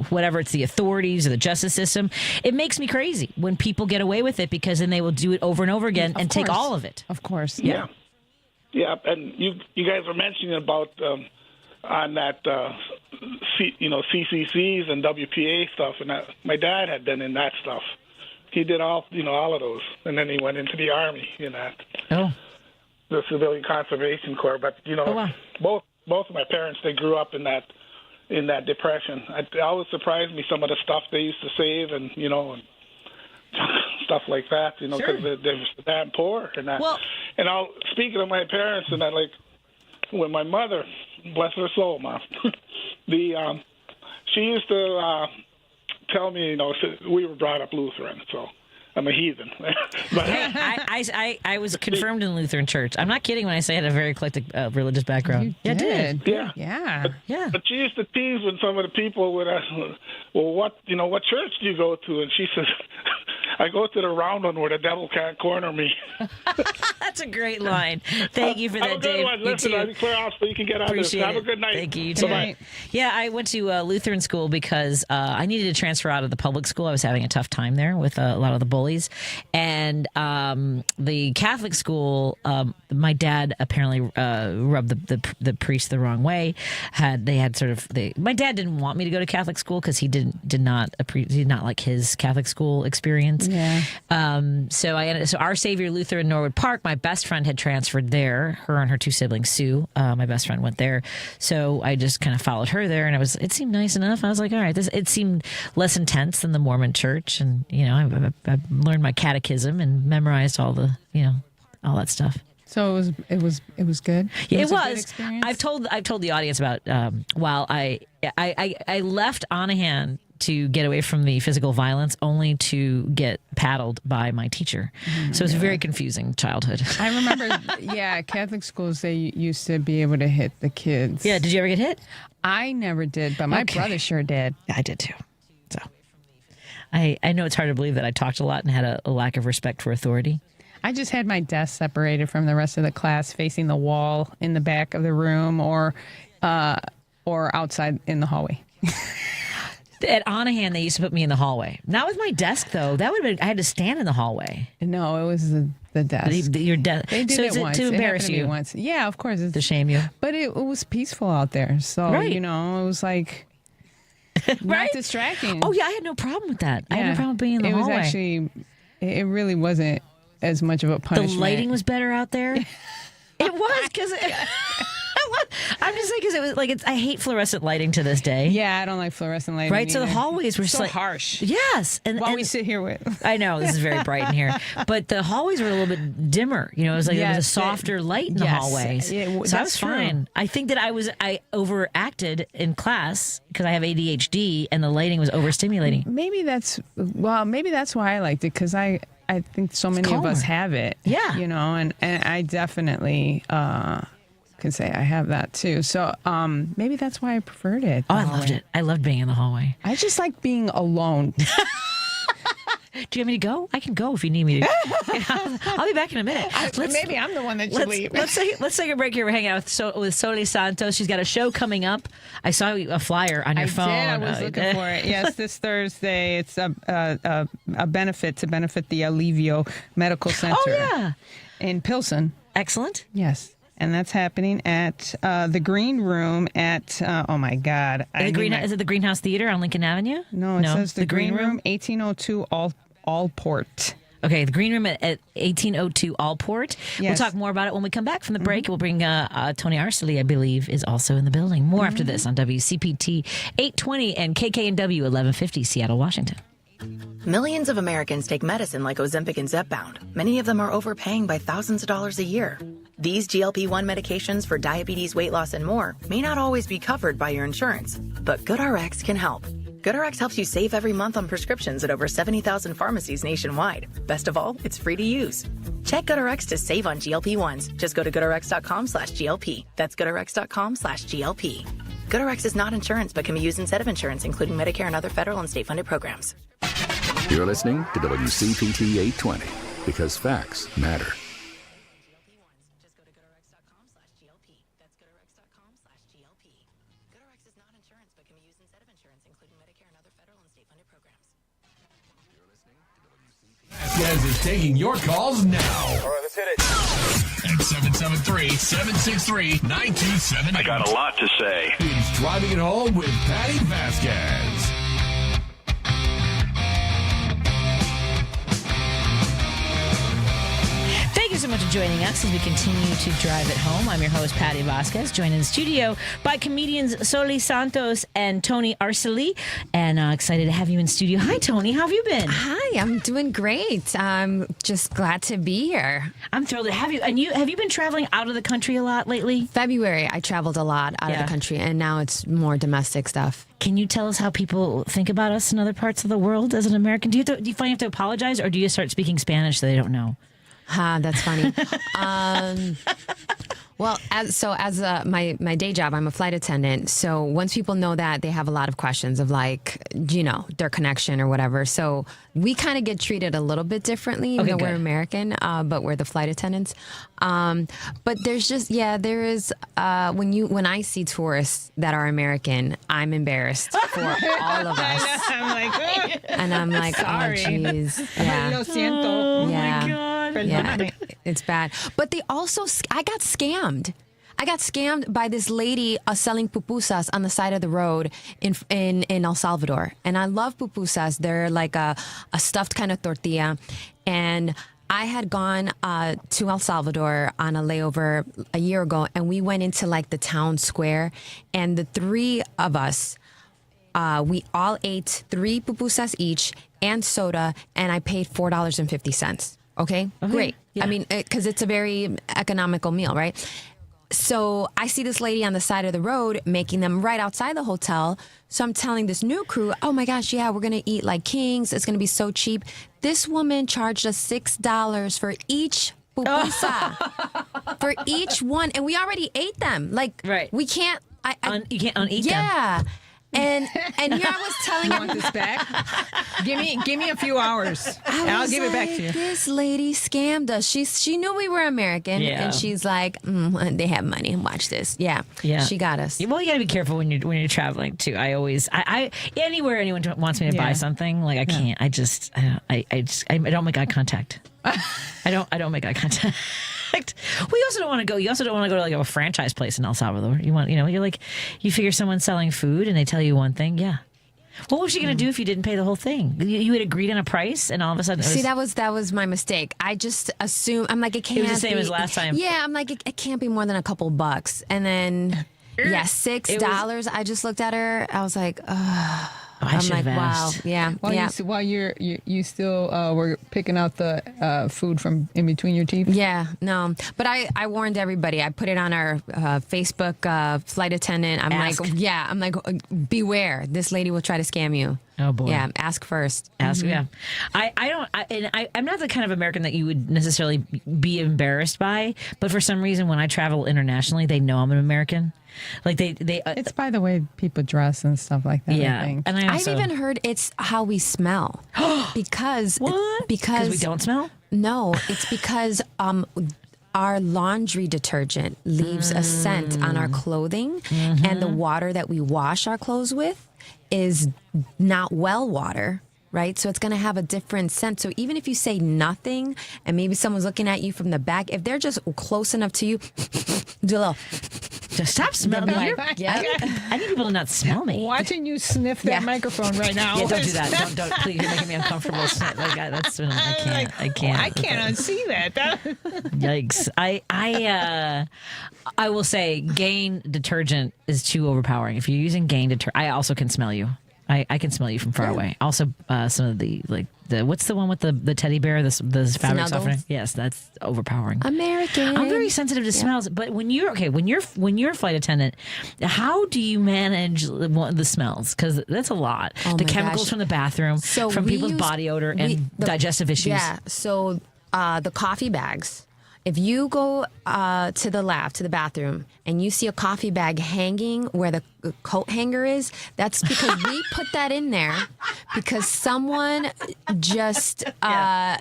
whatever it's the authorities or the justice system. It makes me crazy when people get away with it because then they will do it over and over again and take all of it. Of course, yeah. And you guys were mentioning about. On that, CCCs and WPA stuff, and my dad had been in that stuff. He did all of those, and then he went into the Army in that. Oh. The Civilian Conservation Corps. But both of my parents, they grew up in that depression. It always surprised me some of the stuff they used to save, and and stuff like that. Because they're damn poor and that. Well, And speaking of my parents, and when my mother, bless her soul, Mom, she used to tell me, we were brought up Lutheran, so I'm a heathen. But I was confirmed in Lutheran Church. I'm not kidding when I say I had a very eclectic religious background. You did. Yeah. But she used to tease when some of the people would ask, well, what church do you go to? And she says, I go to the round one where the devil can't corner me. That's a great line. Thank you for that, Dave. Listen, I clear off so you can get out of this. Have a good night. Thank you. You too. Bye-bye. Yeah, I went to Lutheran school because I needed to transfer out of the public school. I was having a tough time there with a lot of the bullies. And the Catholic school, my dad apparently rubbed the priest the wrong way. My dad didn't want me to go to Catholic school because he did not like his Catholic school experience. Yeah. So Our Savior Lutheran Norwood Park, my best friend had transferred there. Her and her two siblings, Sue, my best friend, went there. So I just kind of followed her there, and it seemed nice enough. I was like, all right, it seemed less intense than the Mormon church, and I learned my catechism and memorized all the all that stuff. So it was good. Yeah, it a was. good experience? I've told the audience about while I left Onahan to get away from the physical violence, only to get paddled by my teacher. So it's a very confusing childhood. I remember, Catholic schools, they used to be able to hit the kids. Yeah, did you ever get hit? I never did, but my brother sure did. I did too. So I know it's hard to believe that I talked a lot and had a lack of respect for authority. I just had my desk separated from the rest of the class, facing the wall in the back of the room or outside in the hallway. At Onahan, they used to put me in the hallway. Not with my desk, though. That would have been, I had to stand in the hallway. No, it was the desk. Your desk. They did it once. To embarrass you. Once. Yeah, of course. To shame you. But it was peaceful out there. So, it was like not distracting. Oh, yeah, I had no problem with that. I had no problem being in the hallway. It was actually, it really wasn't as much of a punishment. The lighting was better out there. It was, because I'm just saying, because it was like, I hate fluorescent lighting to this day. Yeah, I don't like fluorescent lighting. Right, so the hallways were so harsh. Yes, and we sit here with. I know this is very bright in here, but the hallways were a little bit dimmer. It was like there was a softer light in the hallways. So I was fine. I think that I overacted in class because I have ADHD and the lighting was overstimulating. Maybe that's why I liked it, because I think so many of us have it. Yeah. And I definitely can say I have that too. So maybe that's why I preferred it. Oh, I loved it. I loved being in the hallway. I just like being alone. Do you want me to go? I can go if you need me to. I'll be back in a minute. Maybe I'm the one that should leave. Let's take a break here. We're hanging out with Soli Santos. She's got a show coming up. I saw a flyer on your phone. I was looking for it. Yes, this Thursday. It's a benefit to benefit the Alivio Medical Center. Oh, yeah. In Pilsen. Excellent. Yes. And that's happening at the Green Room at, oh, my God. Is it the Greenhouse Theater on Lincoln Avenue? No, it says the Green Room, 1802 Allport. Okay, the Green Room at 1802 Allport. Yes. We'll talk more about it when we come back from the break. We'll bring Tony Arcely, I believe, is also in the building. More after this on WCPT 820 and KKNW 1150, Seattle, Washington. Millions of Americans take medicine like Ozempic and Zepbound. Many of them are overpaying by thousands of dollars a year. These GLP-1 medications for diabetes, weight loss, and more may not always be covered by your insurance, but GoodRx can help. GoodRx helps you save every month on prescriptions at over 70,000 pharmacies nationwide. Best of all, it's free to use. Check GoodRx to save on GLP-1s. Just go to GoodRx.com/GLP. That's GoodRx.com/GLP. GoodRx is not insurance, but can be used instead of insurance, including Medicare and other federal and state-funded programs. You're listening to WCPT 820, because facts matter. Vasquez is taking your calls now. All right, let's hit it. At 773-763-9278. I got a lot to say. It's Driving It Home with Patti Vasquez. Thank you you so much for joining us as we continue to drive it home. I'm your host, Patti Vasquez, joined in the studio by comedians Soli, Santos, and Tony Arcely. And excited to have you in studio. Hi, Tony. How have you been? Hi, I'm doing great. I'm just glad to be here. I'm thrilled to have you. And have you been traveling out of the country a lot lately? February, I traveled a lot out of the country, and now it's more domestic stuff. Can you tell us how people think about us in other parts of the world as an American? Do you find you have to apologize, or do you start speaking Spanish so they don't know? That's funny. Well, as my day job, I'm a flight attendant. So once people know that, they have a lot of questions of their connection or whatever. So we kind of get treated a little bit differently, even though we're American, but we're the flight attendants. But there's just, there is, when I see tourists that are American, I'm embarrassed for all of us. I'm like, sorry. Oh, jeez. Yeah. Lo siento. My God. Yeah, it's bad. But I got scammed. I got scammed by this lady selling pupusas on the side of the road in El Salvador. And I love pupusas. They're like a stuffed kind of tortilla. And I had gone to El Salvador on a layover a year ago, and we went into like the town square. And the three of us, we all ate 3 pupusas each and soda, and I paid $4.50. Okay, great. Yeah. I mean, because it's a very economical meal, right? So I see this lady on the side of the road making them right outside the hotel. So I'm telling this new crew, oh my gosh, yeah, we're going to eat like kings. It's going to be so cheap. This woman charged us $6 for each pupusa, for each one. And we already ate them. Like, we can't. You can't uneat them. Yeah. And here I was telling you want this back? Give me a few hours. I'll give it back to you. This lady scammed us. She knew we were American, and she's like, they have money. Watch this. Yeah. She got us. Well, you got to be careful when you're traveling too. I anywhere anyone wants me to buy something, like I can't. I don't make eye contact. I don't make eye contact. Well, you also don't want to go. You also don't want to go to like a franchise place in El Salvador. You figure someone's selling food and they tell you one thing. Yeah. What was she going to do if you didn't pay the whole thing? You had agreed on a price, and all of a sudden, that was my mistake. I just assumed. I'm like, it can't. It was the same as last time. Yeah, I'm like, it can't be more than a couple bucks, and then $6. I just looked at her. I was like, ugh. I'm like, wow, yeah. While you still were picking out the food from in between your teeth. Yeah, no, but I warned everybody. I put it on our Facebook flight attendant. I'm like, beware. This lady will try to scam you. Oh boy. Yeah, ask first. Yeah. I'm not the kind of American that you would necessarily be embarrassed by, but for some reason when I travel internationally, they know I'm an American. Like they it's by the way people dress and stuff like that. Yeah, I think. and I've even heard it's how we smell. Because we don't smell? No, it's because our laundry detergent leaves a scent on our clothing, and the water that we wash our clothes with is not well water. Right? So it's going to have a different scent. So even if you say nothing and maybe someone's looking at you from the back, if they're just close enough to you, do a little. Just stop smelling. I need people to not smell me. Watching you sniff that microphone right now. Yeah, don't do that. Don't please. You're making me uncomfortable. I can't. I can't unsee that. Yikes. I will say Gain detergent is too overpowering. If you're using Gain detergent, I also can smell you. I can smell you from far away. Also, some of the what's the one with the teddy bear? The fabric softener. Yes, that's overpowering. American. I'm very sensitive to smells, but when you're a flight attendant, how do you manage the smells? Because that's a lot. The chemicals from the bathroom, from people's body odor and digestive issues. Yeah. So the coffee bags. If you go to the bathroom, and you see a coffee bag hanging where the coat hanger is, that's because we put that in there because someone just, destroyed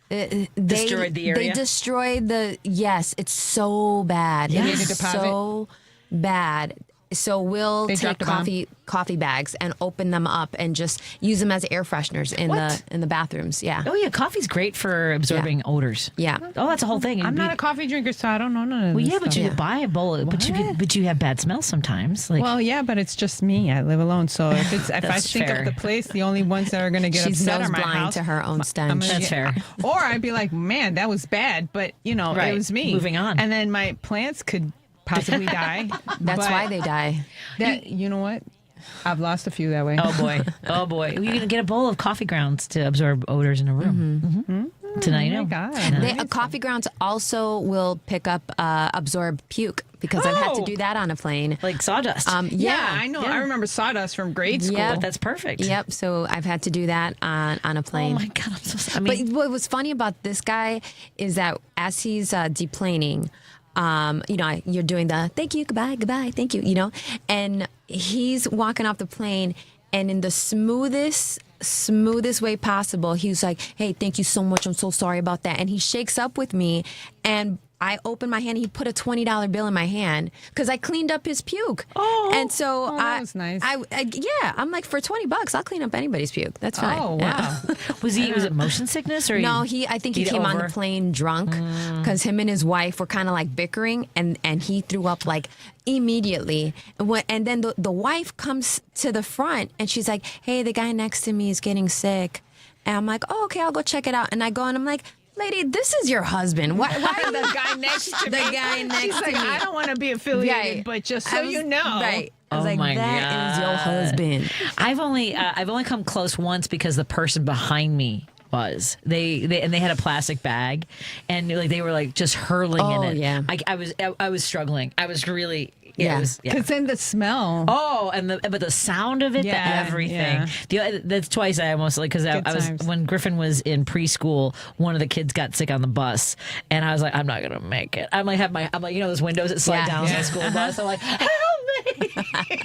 the area. They destroyed yes, it's so bad. You It need a is deposit? so bad. So we'll They take dropped a bomb? coffee bags and open them up and just use them as air fresheners in the bathrooms. Yeah. Oh yeah, coffee's great for absorbing odors. Yeah. Oh, that's a whole thing. I'm not a coffee drinker, so I don't know none of Well, this yeah, but you stuff. buy a bowl. But you have bad smells sometimes. Like, Well, yeah, but it's just me. I live alone, so if I That's think fair. of the place, the only ones that are going to get She's upset nose are my blind house. to her own I'm stench. gonna That's fair. Or I'd be like, man, that was bad, but Right. it was me. Moving on. And then my plants could possibly die. That's but why they die. you know what? I've lost a few that way. oh boy, oh boy, you can get a bowl of coffee grounds to absorb odors in a room. Mm-hmm. Tonight, you know. God. Coffee grounds also will pick up absorb puke because I've had to do that on a plane. Like sawdust. Yeah, I know. I remember sawdust from grade school. Yep. That's perfect. Yep. So I've had to do that on a plane. Oh my God, I'm so sorry. But what was funny about this guy is that as he's deplaning, you're doing the thank you, goodbye, thank you, and he's walking off the plane, and in the smoothest way possible, he was like, hey, thank you so much. I'm so sorry about that. And he shakes up with me, and I opened my hand. He put a $20 bill in my hand because I cleaned up his puke. Oh, and so that was nice. I'm like, for $20, I'll clean up anybody's puke. That's fine. Oh, Yeah. wow. Was it motion sickness or No, I think he came on the over? plane drunk because him and his wife were kind of like bickering, and he threw up like immediately. And then the wife comes to the front and she's like, hey, the guy next to me is getting sick. And I'm like, oh, okay, I'll go check it out. And I go and I'm like, lady, this is your husband. Why the guy next to me? The guy next She's to like, me. I don't want to be affiliated, Right. but just so you know. Right. I was Oh like, my that is your God. husband. I've only come close once because the person behind me was they had a plastic bag and like they were like just hurling in it. Yeah. I was struggling. I was really. Yeah. It was, Because then the smell. Oh, but the sound of it, Yeah, the everything. That's twice I almost because I was times. when Griffin was in preschool. One of the kids got sick on the bus, and I was like, I'm not gonna make it. I'm like those windows that slide down on the school bus. I'm like, help me.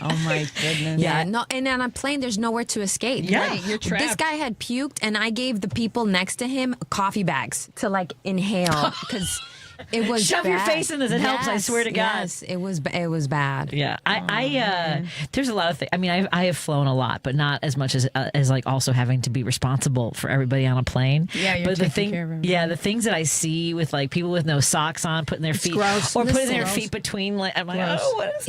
Oh my goodness. Yeah, no, and on a plane, there's nowhere to escape. Yeah. Right, you're trapped. This guy had puked, and I gave the people next to him coffee bags to like inhale because it was Shove your bad. face in this. It helps, I swear to God. Yes, it was bad. Yeah, there's a lot of things. I mean, I have flown a lot, but not as much as like also having to be responsible for everybody on a plane. Yeah, you're but taking care of everybody. yeah, the things that I see with like people with no socks on, putting their feet gross. or putting Listen. their feet between. Like, I'm like, Gross. oh, what is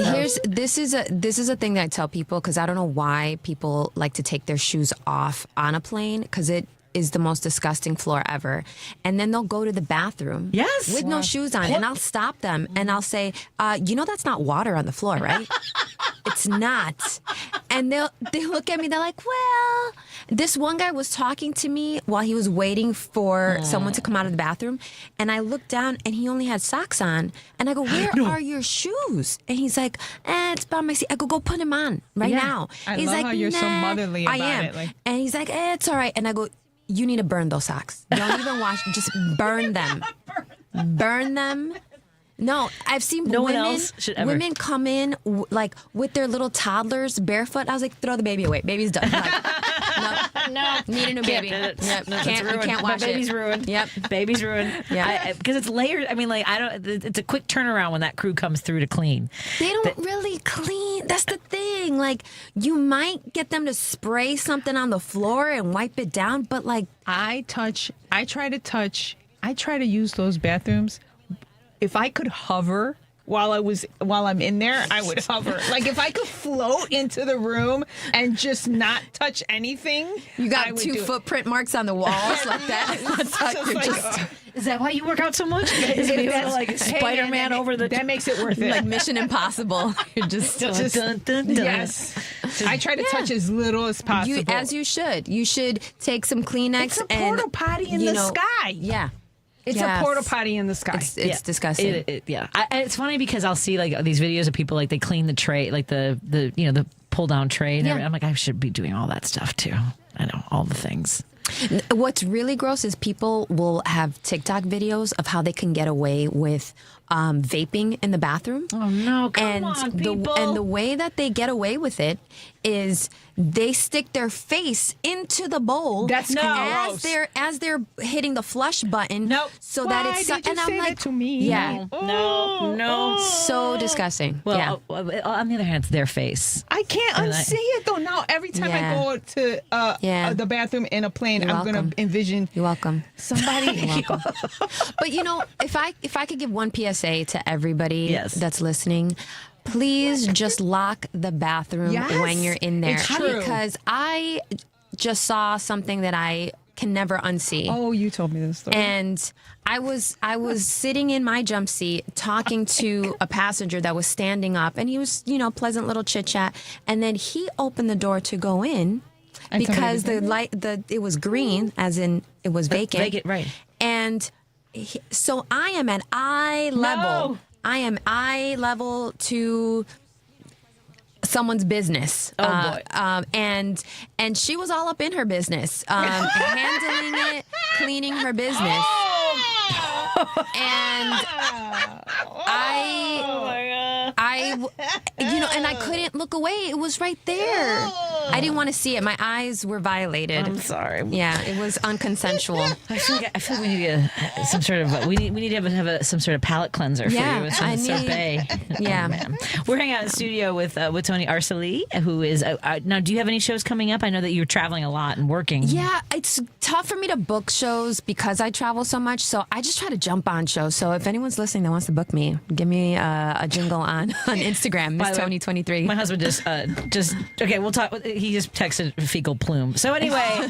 that? This is a thing that I tell people because I don't know why people like to take their shoes off on a plane because it is the most disgusting floor ever. And then they'll go to the bathroom Yes. with no shoes on, and I'll stop them and I'll say, that's not water on the floor, right? It's not. And they look at me, they're like, well, this one guy was talking to me while he was waiting for someone to come out of the bathroom, and I looked down and he only had socks on, and I go, where are your shoes? And he's like, it's by my seat. I go put him on right now. I He's love like, how you're so nah, motherly I about am. it, like- And he's like, it's all right. And I go, you need to burn those socks. Don't even wash, just burn them. Burn them. No, I've seen No one women, else should ever. women come in like with their little toddlers barefoot. I was like, throw the baby away. Baby's done. Like, no, need a new baby. Yep, No, it's you ruined. can't My wash baby's it. ruined. Yep. Baby's ruined. Yeah. Because it's layered. I mean, like it's a quick turnaround when that crew comes through to clean. They don't really clean. That's the thing. Like, you might get them to spray something on the floor and wipe it down, but like, I try to use those bathrooms. If I could hover while I'm in there, I would hover. Like if I could float into the room and just not touch anything. you I got would 2 do it. footprint marks on the walls like that. It's just like, Is that why you work out so much? Is it that's- like hey, Spider-Man man, over the? that makes it worth it. Like Mission Impossible. You're just Dun, dun, dun, dun. Yes. I try to touch as little as possible. as you should. You should take some Kleenex. It's a and, porta potty in you the know, sky. Yeah. It's Yes. a porta potty in the sky. It's disgusting. Yeah, it's funny because I'll see like these videos of people like they clean the tray, like the pull down tray, and everything. I'm like, I should be doing all that stuff too. I know all the things. What's really gross is people will have TikTok videos of how they can get away with vaping in the bathroom. Oh no! Come on, people. And the way that they get away with it is they stick their face into the bowl. That's gross. As they're hitting the flush button. Nope. So Why that it's did you and I'm say like that to me? Yeah. No. So disgusting. Well, on the other hand, it's their face. I can't unsee it though. Now every time I go to the bathroom in a plane, You're I'm welcome. gonna envision. You're welcome. Somebody. You're welcome. But if I could give one PSA to everybody that's listening, please just lock the bathroom when you're in there. It's true. Because I just saw something that I can never unsee. Oh, you told me this story. And I was sitting in my jump seat talking to a passenger that was standing up, and he was, pleasant little chit chat. And then he opened the door to go in because it was green, as in it was vacant. Vacant, right. And so I am at eye level. No. I am eye level to someone's business. Oh boy. And she was all up in her business, handling it, cleaning her business. And and I couldn't look away. It was right there. I didn't want to see it. My eyes were violated. I'm sorry. Yeah, it was unconsensual. I feel like we need some sort of we need to have some sort of palate cleanser for you with some sorbet. Yeah, man. We're hanging out in the studio with Tony Arcely, who is now. Do you have any shows coming up? I know that you're traveling a lot and working. Yeah, it's tough for me to book shows because I travel so much. So I just try to jump on shows. So if anyone's listening that wants to book me, give me a jingle on Instagram, Miss Tony 23. My husband just okay. We'll talk. He just texted fecal plume. So anyway,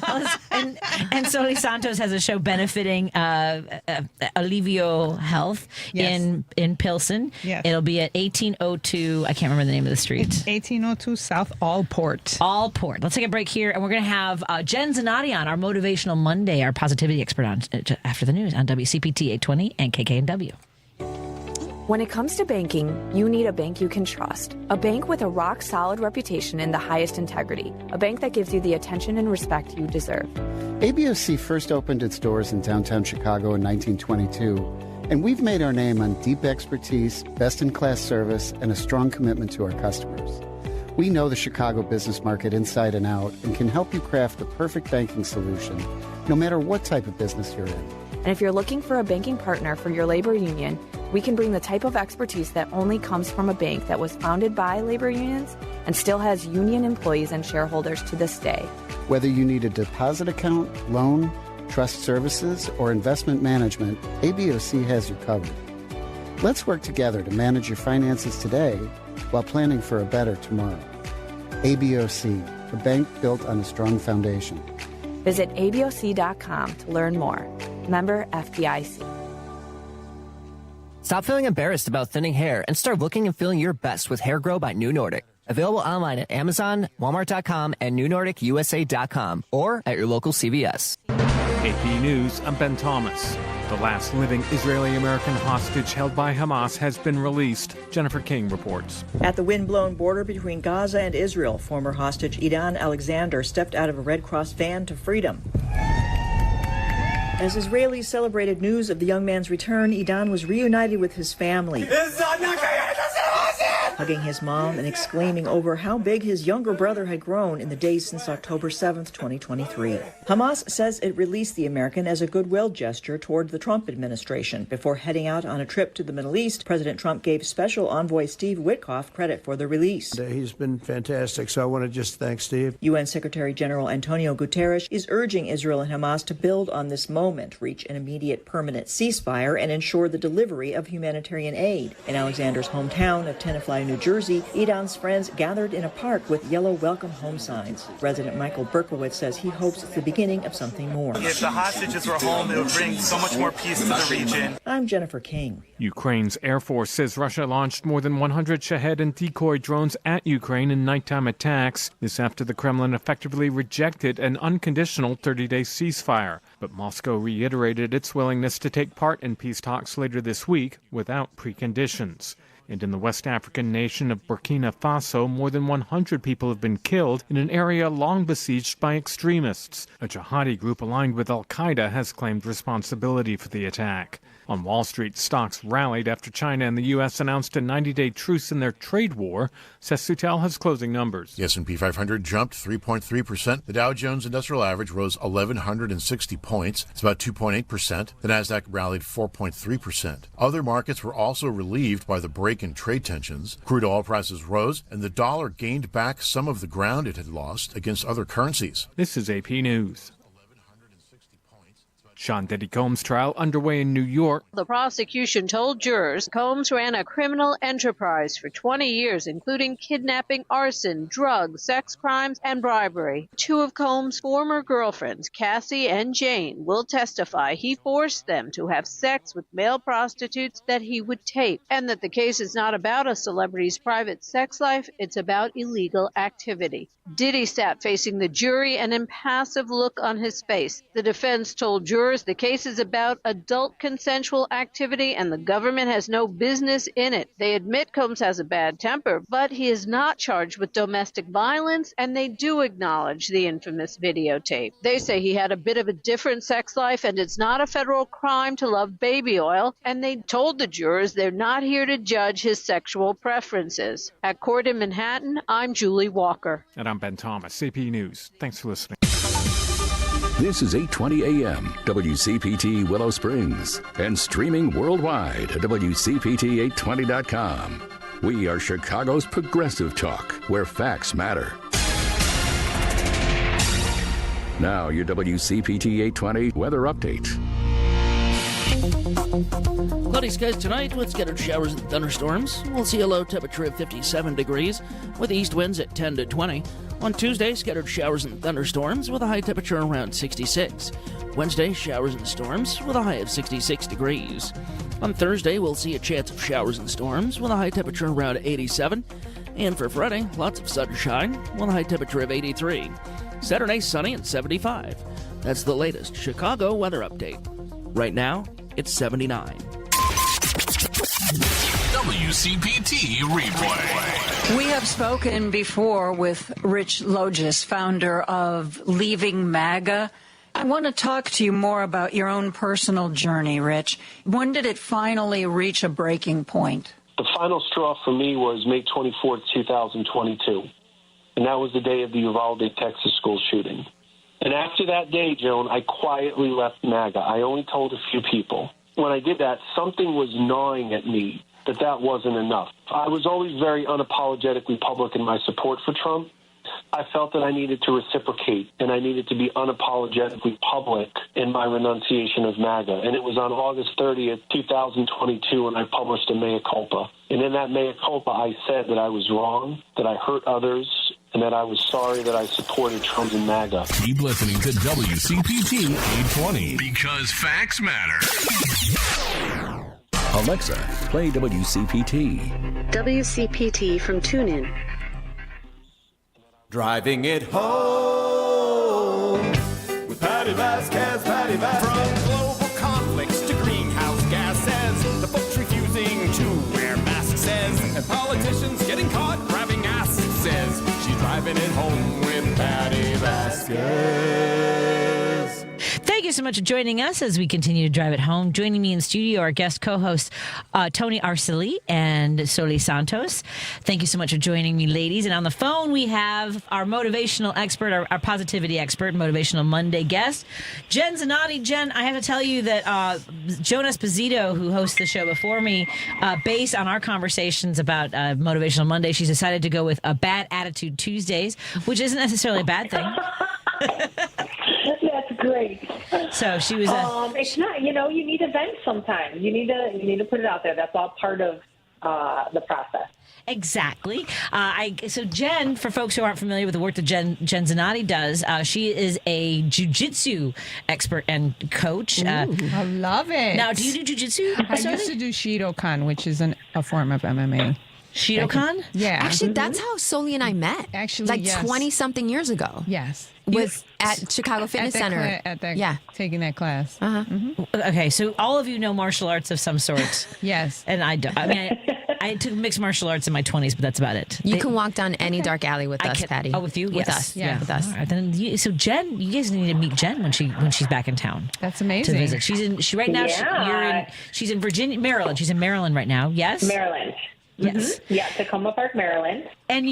and Soli Santos has a show benefiting Alivio Health in Pilsen. Yes. It'll be at 1802. I can't remember the name of the street. 1802 South Allport. Allport. Let's take a break here, and we're going to have Jen Zanotti on, our Motivational Monday, our positivity expert, on after the news on WCPT 820 and KKNW. When it comes to banking, you need a bank you can trust. A bank with a rock-solid reputation and the highest integrity. A bank that gives you the attention and respect you deserve. ABOC first opened its doors in downtown Chicago in 1922, and we've made our name on deep expertise, best-in-class service, and a strong commitment to our customers. We know the Chicago business market inside and out and can help you craft the perfect banking solution, no matter what type of business you're in. And if you're looking for a banking partner for your labor union, we can bring the type of expertise that only comes from a bank that was founded by labor unions and still has union employees and shareholders to this day. Whether you need a deposit account, loan, trust services, or investment management, ABOC has you covered. Let's work together to manage your finances today while planning for a better tomorrow. ABOC, a bank built on a strong foundation. Visit aboc.com to learn more. Member FDIC. Stop feeling embarrassed about thinning hair and start looking and feeling your best with Hair Grow by New Nordic. Available online at Amazon, Walmart.com, and NewNordicUSA.com, or at your local CVS. AP News, I'm Ben Thomas. The last living Israeli-American hostage held by Hamas has been released. Jennifer King reports. At the wind-blown border between Gaza and Israel, former hostage Idan Alexander stepped out of a Red Cross van to freedom. As Israelis celebrated news of the young man's return, Idan was reunited with his family, hugging his mom and exclaiming over how big his younger brother had grown in the days since October 7th, 2023. Hamas says it released the American as a goodwill gesture toward the Trump administration. Before heading out on a trip to the Middle East, President Trump gave Special Envoy Steve Witkoff credit for the release. He's been fantastic, so I want to just thank Steve. UN Secretary General Antonio Guterres is urging Israel and Hamas to build on this moment, reach an immediate permanent ceasefire, and ensure the delivery of humanitarian aid. In Alexander's hometown of Tenafly, New Jersey, Idan's friends gathered in a park with yellow welcome home signs. Resident Michael Berkowitz says he hopes it's the beginning of something more. If the hostages were home, it would bring so much more peace to the region. I'm Jennifer King. Ukraine's Air Force says Russia launched more than 100 Shahed and decoy drones at Ukraine in nighttime attacks. This after the Kremlin effectively rejected an unconditional 30-day ceasefire. But Moscow reiterated its willingness to take part in peace talks later this week without preconditions. And in the West African nation of Burkina Faso, more than 100 people have been killed in an area long besieged by extremists. A jihadi group aligned with al-Qaeda has claimed responsibility for the attack. On Wall Street, stocks rallied after China and the U.S. announced a 90-day truce in their trade war. Seth Sutel has closing numbers. The S&P 500 jumped 3.3%. The Dow Jones Industrial Average rose 1,160 points. It's about 2.8%. The Nasdaq rallied 4.3%. Other markets were also relieved by the break in trade tensions. Crude oil prices rose, and the dollar gained back some of the ground it had lost against other currencies. This is AP News. Sean Diddy Combs' trial underway in New York. The prosecution told jurors Combs ran a criminal enterprise for 20 years, including kidnapping, arson, drugs, sex crimes, and bribery. Two of Combs' former girlfriends, Cassie and Jane, will testify he forced them to have sex with male prostitutes that he would tape, and that the case is not about a celebrity's private sex life, it's about illegal activity. Diddy sat facing the jury, an impassive look on his face. The defense told jurors the case is about adult consensual activity and the government has no business in it. They admit Combs has a bad temper, but he is not charged with domestic violence, and they do acknowledge the infamous videotape. They say he had a bit of a different sex life and it's not a federal crime to love baby oil, and they told the jurors they're not here to judge his sexual preferences. At court in Manhattan, I'm Julie Walker. And I'm Ben Thomas, AP News. Thanks for listening. This is 8:20 a.m. WCPT Willow Springs and streaming worldwide at WCPT820.com. We are Chicago's progressive talk, where facts matter. Now your WCPT 820 weather update. Cloudy skies tonight with scattered showers and thunderstorms. We'll see a low temperature of 57 degrees with east winds at 10 to 20. On Tuesday, scattered showers and thunderstorms with a high temperature around 66. Wednesday, showers and storms with a high of 66 degrees. On Thursday, we'll see a chance of showers and storms with a high temperature around 87. And for Friday, lots of sunshine with a high temperature of 83. Saturday, sunny and 75. That's the latest Chicago weather update. Right now, it's 79. WCPT replay. We have spoken before with Rich Logis, founder of Leaving MAGA. I want to talk to you more about your own personal journey, Rich. When did it finally reach a breaking point? The final straw for me was May 24th, 2022. And that was the day of the Uvalde, Texas school shooting. And after that day, Joan, I quietly left MAGA. I only told a few people. When I did that, something was gnawing at me that wasn't enough. I was always very unapologetically public in my support for Trump. I felt that I needed to reciprocate, and I needed to be unapologetically public in my renunciation of MAGA. And it was on August 30th, 2022, when I published a mea culpa. And in that mea culpa, I said that I was wrong, that I hurt others, and that I was sorry that I supported Trump and MAGA. Keep listening to WCPT 820 because facts matter. Alexa, play WCPT. WCPT from TuneIn. Driving it home with Patti Vasquez, Patti Vasquez. From global conflicts to greenhouse gases, the folks refusing to wear masks says, and politicians getting caught grabbing ass says, she's driving it home with Patti Vasquez. Thank you so much for joining us as we continue to drive it home. Joining me in studio are guest co-hosts Tony Arcely and Soli Santos. Thank you so much for joining me, ladies. And on the phone, we have our motivational expert, our positivity expert, Motivational Monday guest, Jen Zanotti. Jen, I have to tell you that Jonas Esposito, who hosts the show before me, based on our conversations about Motivational Monday, she's decided to go with a Bad Attitude Tuesdays, which isn't necessarily a bad thing. That's great. So she was. It's not. You need to vent sometimes. You need to put it out there. That's all part of the process. Exactly. So Jen, for folks who aren't familiar with the work that Jen Zanotti does, she is a jiu-jitsu expert and coach. I love it. Now, do you do jiu-jitsu? I used to do Shidokan, which is a form of MMA. Shidokan? Yeah. Actually, that's how Soli and I met. Actually, like yes. 20-something years ago. Yes. Was at Chicago Fitness Center. Taking that class. Okay, so all of you know martial arts of some sort. Yes. And I don't. I mean, I took mixed martial arts in my 20s, but that's about it. You can walk down any dark alley with us, Patty. Oh, with you? With Yes. us. Yeah, with us. All right, then so Jen, you guys need to meet Jen when she's back in town. That's amazing. To visit. She's in Virginia, Maryland. She's in Maryland right now. Yes. Maryland. Yes. Yeah, Tacoma Park, Maryland. And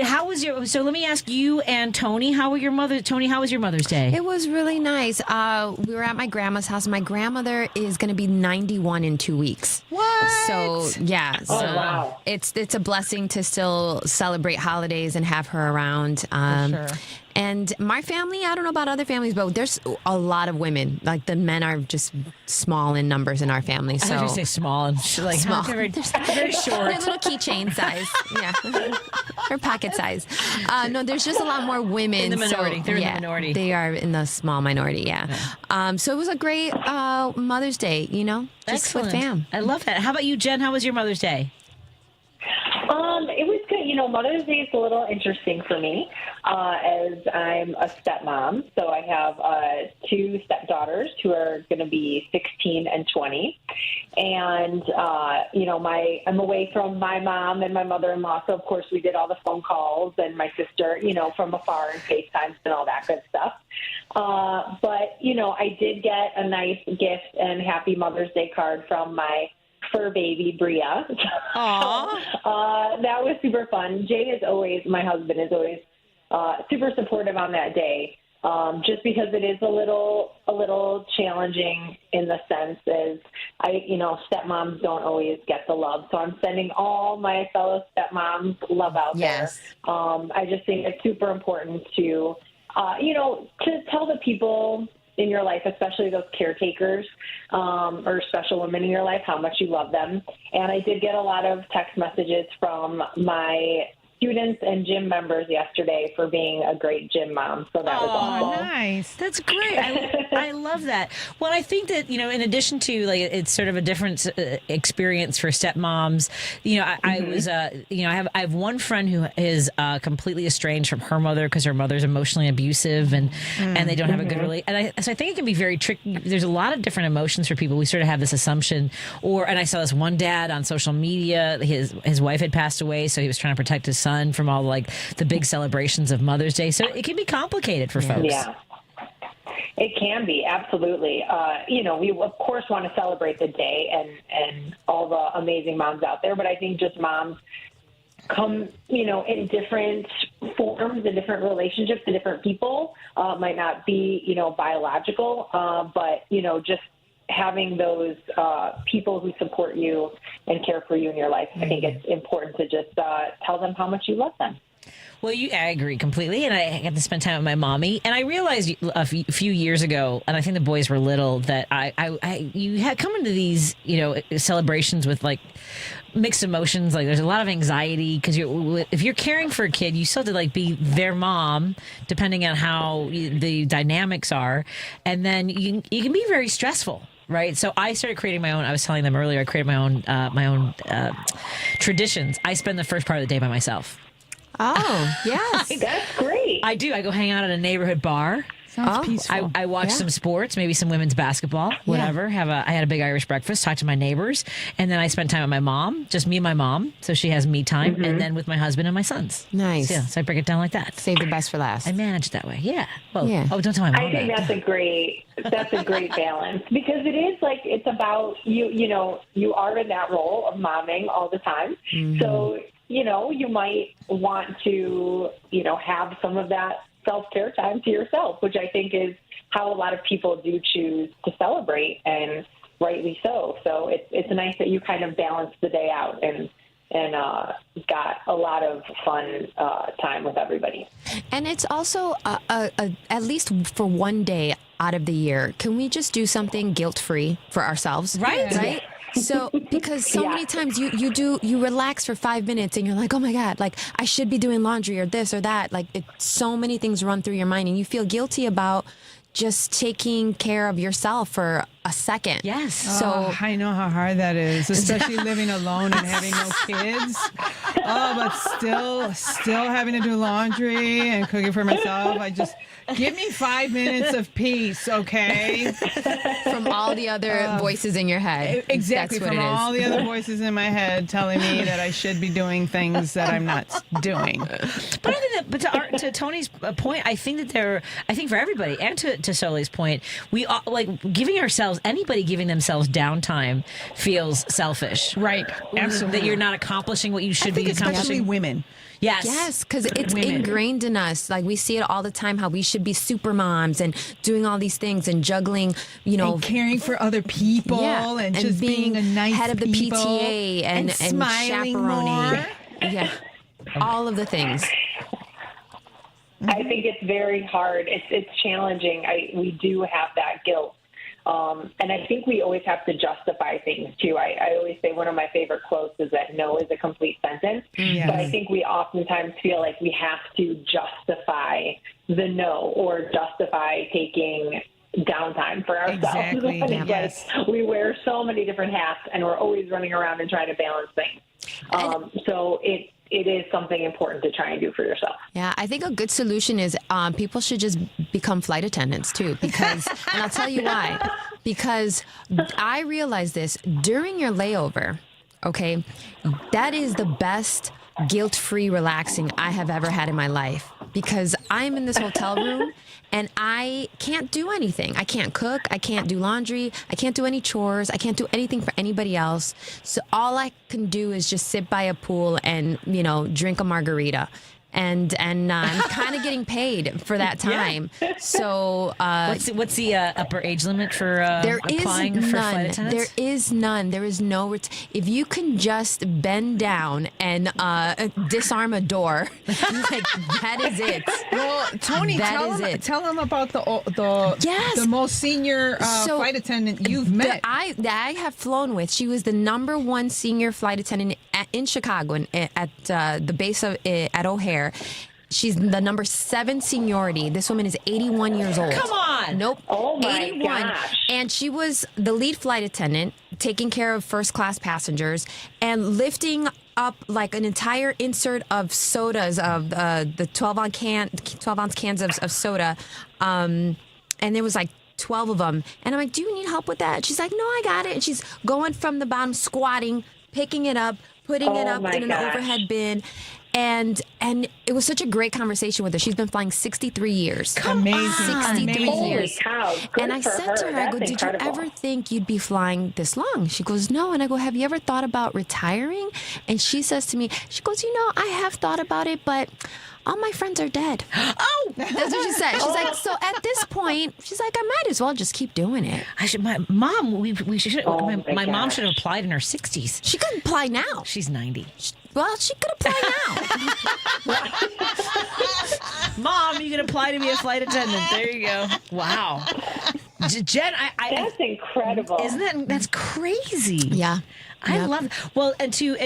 how was your? So let me ask you and Tony. How was your Mother's Day? It was really nice. We were at my grandma's house. My grandmother is going to be 91 in 2 weeks. What? So yeah. Oh, wow. It's a blessing to still celebrate holidays and have her around. For sure. And my family, I don't know about other families, but there's a lot of women. Like the men are just small in numbers in our family. So I was say small and like small. Very short. They're little keychain size. Yeah. Or pocket size. No, there's just a lot more women. In the minority. So, They're in the minority. They are in the small minority, yeah. So it was a great Mother's Day, just Excellent. with fam. I love that. How about you, Jen? How was your Mother's Day? It was good. Mother's Day is a little interesting for me as I'm a stepmom. So I have 2 stepdaughters who are going to be 16 and 20. And, I'm away from my mom and my mother-in-law. So, of course, we did all the phone calls and my sister, from afar and FaceTimes and all that good stuff. But, I did get a nice gift and happy Mother's Day card from my fur baby Bria. That was super fun. My husband is always super supportive on that day, just because it is a little challenging in the sense as stepmoms don't always get the love. So I'm sending all my fellow stepmoms love out there. I just think it's super important to tell the people in your life, especially those caretakers or special women in your life, how much you love them. And I did get a lot of text messages from my students and gym members yesterday for being a great gym mom. So that was awesome. Nice. That's great. I love that. Well, I think that, in addition to it's sort of a different experience for stepmoms, I was, I have one friend who is completely estranged from her mother because her mother's emotionally abusive and they don't have a good relationship. So I think it can be very tricky. There's a lot of different emotions for people. We sort of have this assumption and I saw this one dad on social media, his wife had passed away. So he was trying to protect his son from all the big celebrations of Mother's Day. So it can be complicated for folks. Yeah. It can be, absolutely. We of course want to celebrate the day and all the amazing moms out there, but I think just moms come, in different forms, in different relationships to different people. Might not be, biological, but, just having those people who support you and care for you in your life. I think it's important to just tell them how much you love them. Well, I agree completely, and I got to spend time with my mommy. And I realized a few years ago, and I think the boys were little, that you had come into these celebrations with mixed emotions. There's a lot of anxiety because if you're caring for a kid, you still have to be their mom, depending on how the dynamics are, and then you can be very stressful. Right. So I started creating my own. I was telling them earlier, I created my own traditions. I spend the first part of the day by myself. Oh, yes. That's great. I do. I go hang out at a neighborhood bar. Sounds peaceful. I watch some sports, maybe some women's basketball, whatever. I had a big Irish breakfast, talked to my neighbors, and then I spent time with my mom, just me and my mom, so she has me time, and then with my husband and my sons. Nice. So I break it down like that. Save the best for last. I manage it that way. Yeah. Well, oh, don't tell my mom. I think that's a great balance because it is it's about you are in that role of momming all the time. So, you might want to, have some of that self-care time to yourself, which I think is how a lot of people do choose to celebrate, and rightly so. So it's nice that you kind of balance the day out and got a lot of fun time with everybody. And it's also at least for one day out of the year, can we just do something guilt-free for ourselves? Right? So, because so many times you relax for 5 minutes and you're like, oh my God, I should be doing laundry or this or that. So many things run through your mind and you feel guilty about just taking care of yourself for a second. Yes. So I know how hard that is, especially living alone and having no kids. But still having to do laundry and cooking for myself. I just give me 5 minutes of peace, okay? From all the other voices in your head. Exactly, That's what from it is. all the other voices in my head telling me that I should be doing things that I'm not doing. But I think that, to Tony's point, I think for everybody, and to Soli's point, we giving anybody giving themselves downtime feels selfish. Right, absolutely. That you're not accomplishing what you should be accomplishing. Especially women. Yes, because it's ingrained in us. Like we see it all the time, how we should be super moms and doing all these things and juggling, and caring for other people and just being a nice head of the PTA and smiling chaperoning. more. Yeah, all of the things. I think it's very hard. It's challenging. We do have that guilt. And I think we always have to justify things, too. I always say one of my favorite quotes is that no is a complete sentence. Yes. But I think we oftentimes feel like we have to justify the no or justify taking downtime for ourselves. Exactly. And it's like we wear so many different hats and we're always running around and trying to balance things. So it is something important to try and do for yourself. Yeah, I think a good solution is people should just become flight attendants too, because, and I'll tell you why, because I realized this during your layover, okay, that is the best guilt-free relaxing I have ever had in my life, because I'm in this hotel room and I can't do anything. I can't cook. I can't do laundry. I can't do any chores. I can't do anything for anybody else. So all I can do is just sit by a pool and, drink a margarita. And I'm kind of getting paid for that time. Yeah. So what's the upper age limit for applying for flight attendants? There is none. There is no. If you can just bend down and disarm a door, like that is it. Well, Tony, tell them about the most senior flight attendant you've met. That I have flown with. She was the number one senior flight attendant in Chicago at the base at O'Hare. She's the number 7 seniority. This woman is 81 years old. Come on. Nope. Oh, my 81. gosh. And she was the lead flight attendant, taking care of first-class passengers and lifting up like an entire insert of sodas, of the 12-ounce cans of soda. And there was like 12 of them. And I'm like, do you need help with that? She's like, no, I got it. And she's going from the bottom, squatting, picking it up, putting it up in an overhead bin. And it was such a great conversation with her. She's been flying 63 years. Amazing. 63 years. Cow. Good and I for said her. to her, I go, That's did you incredible. ever think you'd be flying this long? She goes, no. And I go, have you ever thought about retiring? And she says to me, she goes, I have thought about it, but all my friends are dead. Oh! That's what she said. She's like, so at this point, she's like, I might as well just keep doing it. My mom, we should. My mom gosh. should have applied in her 60s. She could apply now. She's 90. Well, she could apply now. Mom, you can apply to be a flight attendant. There you go. Wow. Jen, that's incredible. Isn't that's crazy? Yeah. I love. Well, and to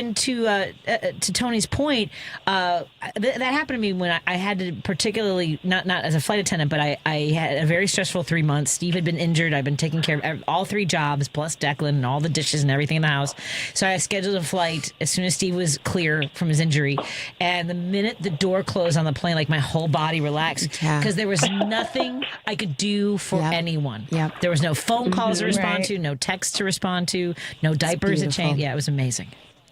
Tony's point, that happened to me when I had to, particularly not as a flight attendant, but I had a very stressful 3 months. Steve had been injured. I've been taking care of all 3 jobs plus Declan and all the dishes and everything in the house. So I scheduled a flight as soon as Steve was clear from his injury, and the minute the door closed on the plane, like my whole body relaxed because there was nothing I could do for anyone. Yep. There was no phone calls to respond to, no texts to respond to, no diapers to change. Yeah, it was amazing.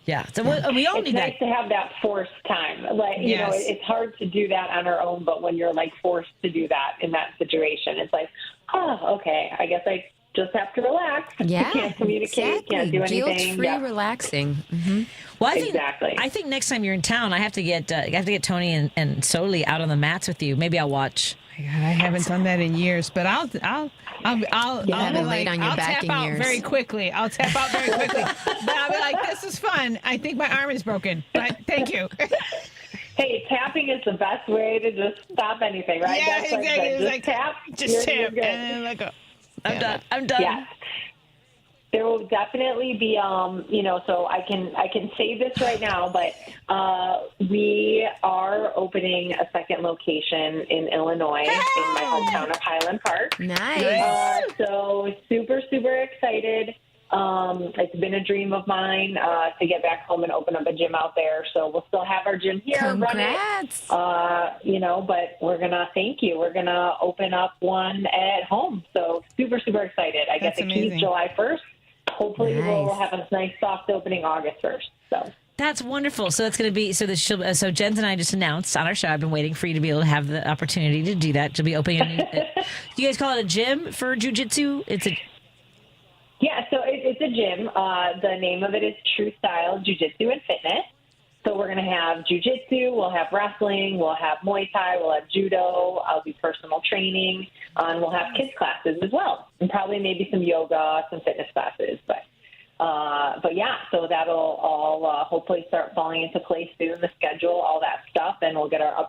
Yeah, so we all need nice that. to have that forced time. Like it's hard to do that on our own, but when you're like forced to do that in that situation, it's like, oh, okay, I guess I just have to relax. Yeah, can't communicate, can't do anything. Guilt-free relaxing. Mm-hmm. Well, I think next time you're in town, I have to get Tony and Soli out on the mats with you. Maybe I'll watch. God, I haven't done that in years, but I'll haven't laid on your back in years. Very quickly. I'll tap out very quickly. But I'll be like, this is fun. I think my arm is broken, but thank you. Hey, tapping is the best way to just stop anything, right? Yeah, That's exactly. Just tap. Just tap you're good. and let go. I'm done. Yes. There will definitely be, so I can say this right now, but we are opening a second location in Illinois, in my hometown of Highland Park. Nice. So super, super excited. It's been a dream of mine to get back home and open up a gym out there. So we'll still have our gym here. Congrats. Run it, but we're going to thank you. We're going to open up one at home. So super, super excited. I get the keys July 1st. Hopefully we'll have a nice soft opening August 1st. So. That's wonderful. So it's going to be so Jen's and I just announced on our show. I've been waiting for you to be able to have the opportunity to do that. To be opening. You guys call it a gym for jiu-jitsu? Yeah, so it's a gym. The name of it is True Style Jiu-Jitsu and Fitness. So we're going to have jiu-jitsu, we'll have wrestling, we'll have Muay Thai, we'll have judo, I'll do personal training, and we'll have kids classes as well, and probably maybe some yoga, some fitness classes. But yeah, so that'll all hopefully start falling into place soon, the schedule, all that stuff, and we'll get our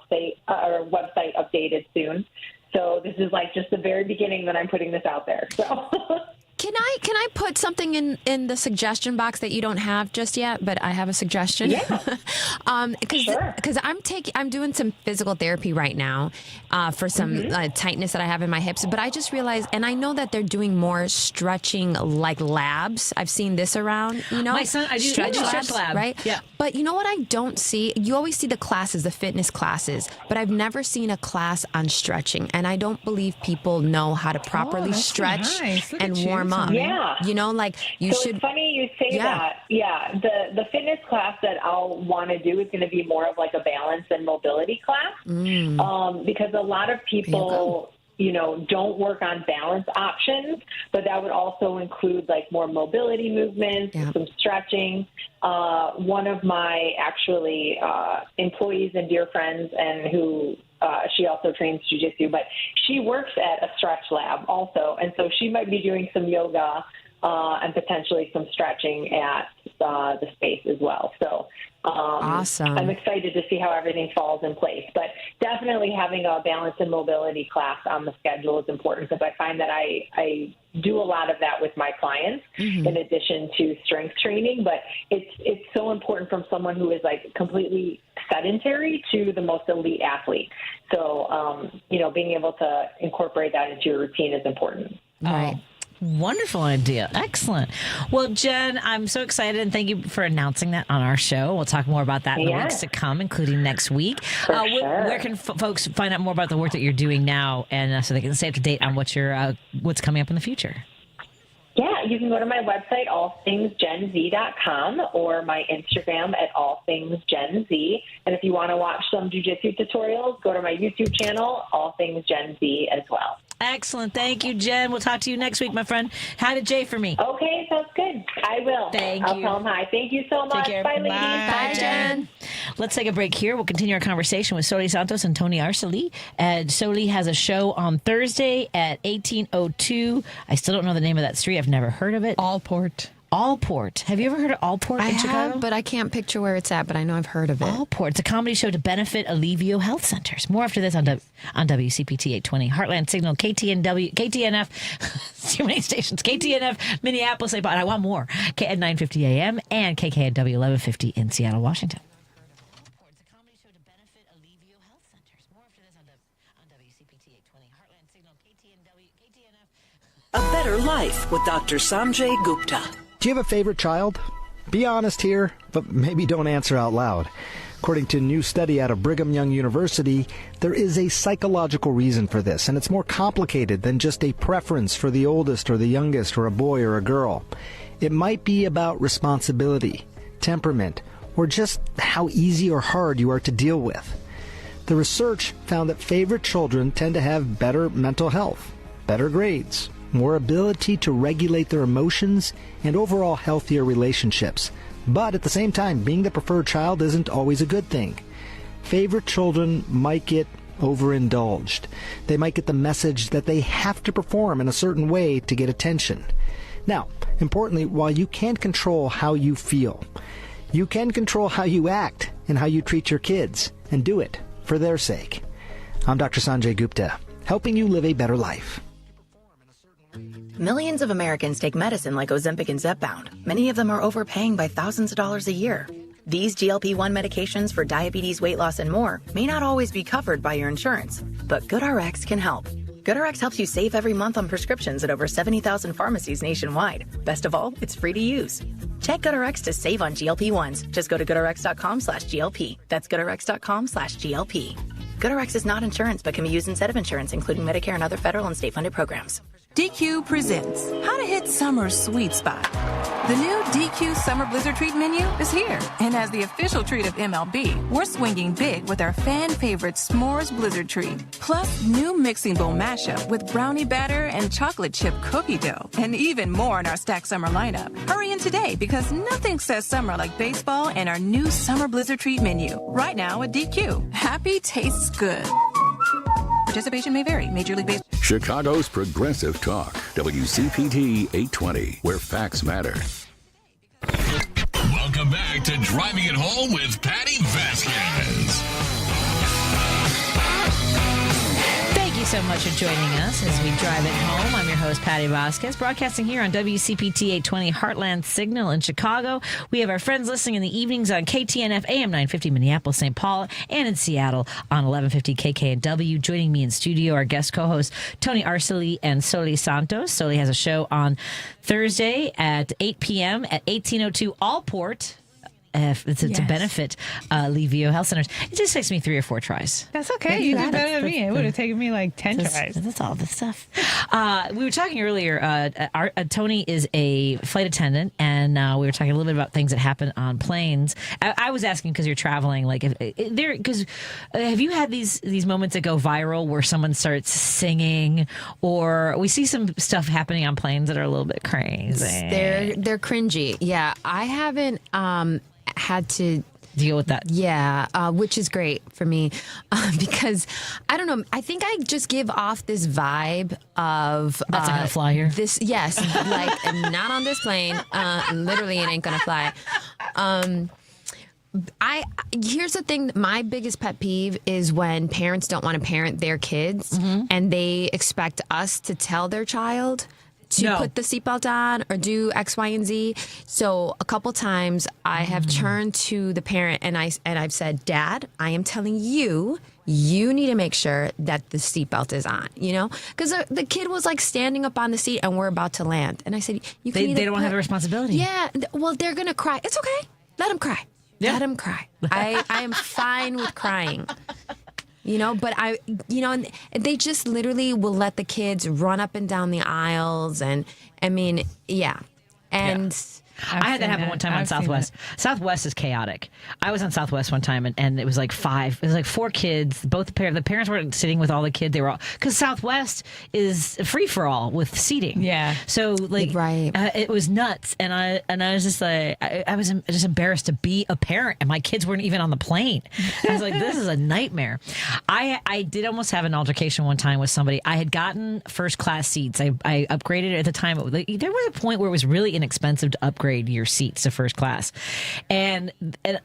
website updated soon. So this is like just the very beginning that I'm putting this out there. So. Can I put something in the suggestion box that you don't have just yet, but I have a suggestion? Yeah. Because I'm doing some physical therapy right now for some tightness that I have in my hips. But I just realized, and I know that they're doing more stretching like labs. I've seen this around. My son, I do stretch lab, right? Yeah. But you know what I don't see? You always see the classes, the fitness classes, but I've never seen a class on stretching, and I don't believe people know how to properly stretch and warm up. Yeah. You know, like you so should. It's funny you say that. Yeah. The fitness class that I'll want to do is going to be more of like a balance and mobility class. Because a lot of people, don't work on balance options, but that would also include like more mobility movements, some stretching. One of my employees and dear friends, and who she also trains jiu-jitsu, but she works at a stretch lab also. And so she might be doing some yoga and potentially some stretching at the space as well. So awesome. I'm excited to see how everything falls in place. But definitely having a balance and mobility class on the schedule is important, because I find that I do a lot of that with my clients in addition to strength training. But it's so important from someone who is like completely sedentary to the most elite athlete. So, being able to incorporate that into your routine is important. Right. Wonderful idea. Excellent. Well, Jen, I'm so excited, and thank you for announcing that on our show. We'll talk more about that in the weeks to come, including next week. Where can folks find out more about the work that you're doing now, and so they can stay up to date on what's coming up in the future? Yeah, you can go to my website, allthingsgenz.com, or my Instagram at allthingsgenz. And if you want to watch some jiu-jitsu tutorials, go to my YouTube channel, allthingsgenz as well. Excellent. Thank you, Jen. We'll talk to you next week, my friend. Hi to Jay for me. Okay, sounds good. I will. I'll tell him hi. Thank you so much. Take care. Bye, ladies. Bye, Jen. Let's take a break here. We'll continue our conversation with Soli Santos and Antonia Arcely. And Soli has a show on Thursday at 1802. I still don't know the name of that street. I've never heard of it. Allport. Allport. Have you ever heard of Allport in Chicago? Have, but I can't picture where it's at, but I know I've heard of it. Allport. It's a comedy show to benefit Alivio Health Centers. More after this on WCPT 820. Heartland Signal, KTNF, too many stations, KTNF, Minneapolis, and I want more, at 950 AM and KKNW 1150 in Seattle, Washington. It's a comedy show to benefit Alivio Health Centers. More after this on WCPT 820. Heartland Signal, KTNF. A Better Life with Dr. Sanjay Gupta. Do you have a favorite child? Be honest here, but maybe don't answer out loud. According to a new study out of Brigham Young University, there is a psychological reason for this, and it's more complicated than just a preference for the oldest or the youngest or a boy or a girl. It might be about responsibility, temperament, or just how easy or hard you are to deal with. The research found that favorite children tend to have better mental health, better grades, more ability to regulate their emotions, and overall healthier relationships. But at the same time, being the preferred child isn't always a good thing. Favorite children might get overindulged. They might get the message that they have to perform in a certain way to get attention. Now, importantly, while you can't control how you feel, you can control how you act and how you treat your kids, and do it for their sake. I'm Dr. Sanjay Gupta, helping you live a better life. Millions of Americans take medicine like Ozempic and Zepbound. Many of them are overpaying by thousands of dollars a year. These GLP-1 medications for diabetes, weight loss, and more may not always be covered by your insurance, but GoodRx can help. GoodRx helps you save every month on prescriptions at over 70,000 pharmacies nationwide. Best of all, it's free to use. Check GoodRx to save on GLP-1s. Just go to GoodRx.com/GLP. That's GoodRx.com/GLP. GoodRx is not insurance, but can be used instead of insurance, including Medicare and other federal and state-funded programs. DQ presents How to Hit Summer's Sweet Spot. The new DQ Summer Blizzard Treat menu is here. And as the official treat of MLB, we're swinging big with our fan favorite S'mores Blizzard Treat. Plus, new mixing bowl mashup with brownie batter and chocolate chip cookie dough. And even more in our stacked summer lineup. Hurry in today because nothing says summer like baseball and our new Summer Blizzard Treat menu. Right now at DQ. Happy tastes good. Participation may vary. Major League Baseball. Chicago's Progressive Talk, WCPT 820, where facts matter. Welcome back to Driving It Home with Patti Vasquez. Thank you so much for joining us as we drive it home. I'm your host, Patti Vasquez, broadcasting here on WCPT 820 Heartland Signal in Chicago. We have our friends listening in the evenings on KTNF AM 950 Minneapolis, St. Paul, and in Seattle on 1150 KKNW. Joining me in studio, our guest co-hosts, Tony Arcely and Soli Santos. Soli has a show on Thursday at 8 p.m. at 1802 Allport. It's to benefit Leavio Health Centers. It just takes me 3 or 4 tries. That's okay. You did better than me. It would have taken me like 10 tries. That's all the stuff. We were talking earlier. Tony is a flight attendant, and we were talking a little bit about things that happen on planes. I was asking because you're traveling, like, have you had these moments that go viral where someone starts singing, or we see some stuff happening on planes that are a little bit crazy? They're cringy. Yeah, I haven't had to deal with that. Yeah, which is great for me because I don't know. I think I just give off this vibe of that's not gonna fly here. This like not on this plane. Literally, it ain't gonna fly. Here's the thing. My biggest pet peeve is when parents don't want to parent their kids and they expect us to tell their child to put the seatbelt on or do X, Y, and Z. So a couple times I have turned to the parent and I've said, Dad, I am telling you, you need to make sure that the seatbelt is on, because the kid was like standing up on the seat and we're about to land. And I said, they don't have the responsibility. Yeah. Well, they're going to cry. It's okay. Let them cry. Yeah. Let them cry. I am fine with crying. But and they just literally will let the kids run up and down the aisles. And I mean, yeah. And I had that happen one time on Southwest. Southwest is chaotic. I was on Southwest one time, and it was like 4 kids. Both the parents weren't sitting with all the kids. They were all, because Southwest is free for all with seating. Yeah. So it was nuts, and I was just like, I was just embarrassed to be a parent, and my kids weren't even on the plane. I was like, this is a nightmare. I did almost have an altercation one time with somebody. I had gotten first class seats. I upgraded it at the time. There was a point where it was really inexpensive to upgrade your seats to first class, and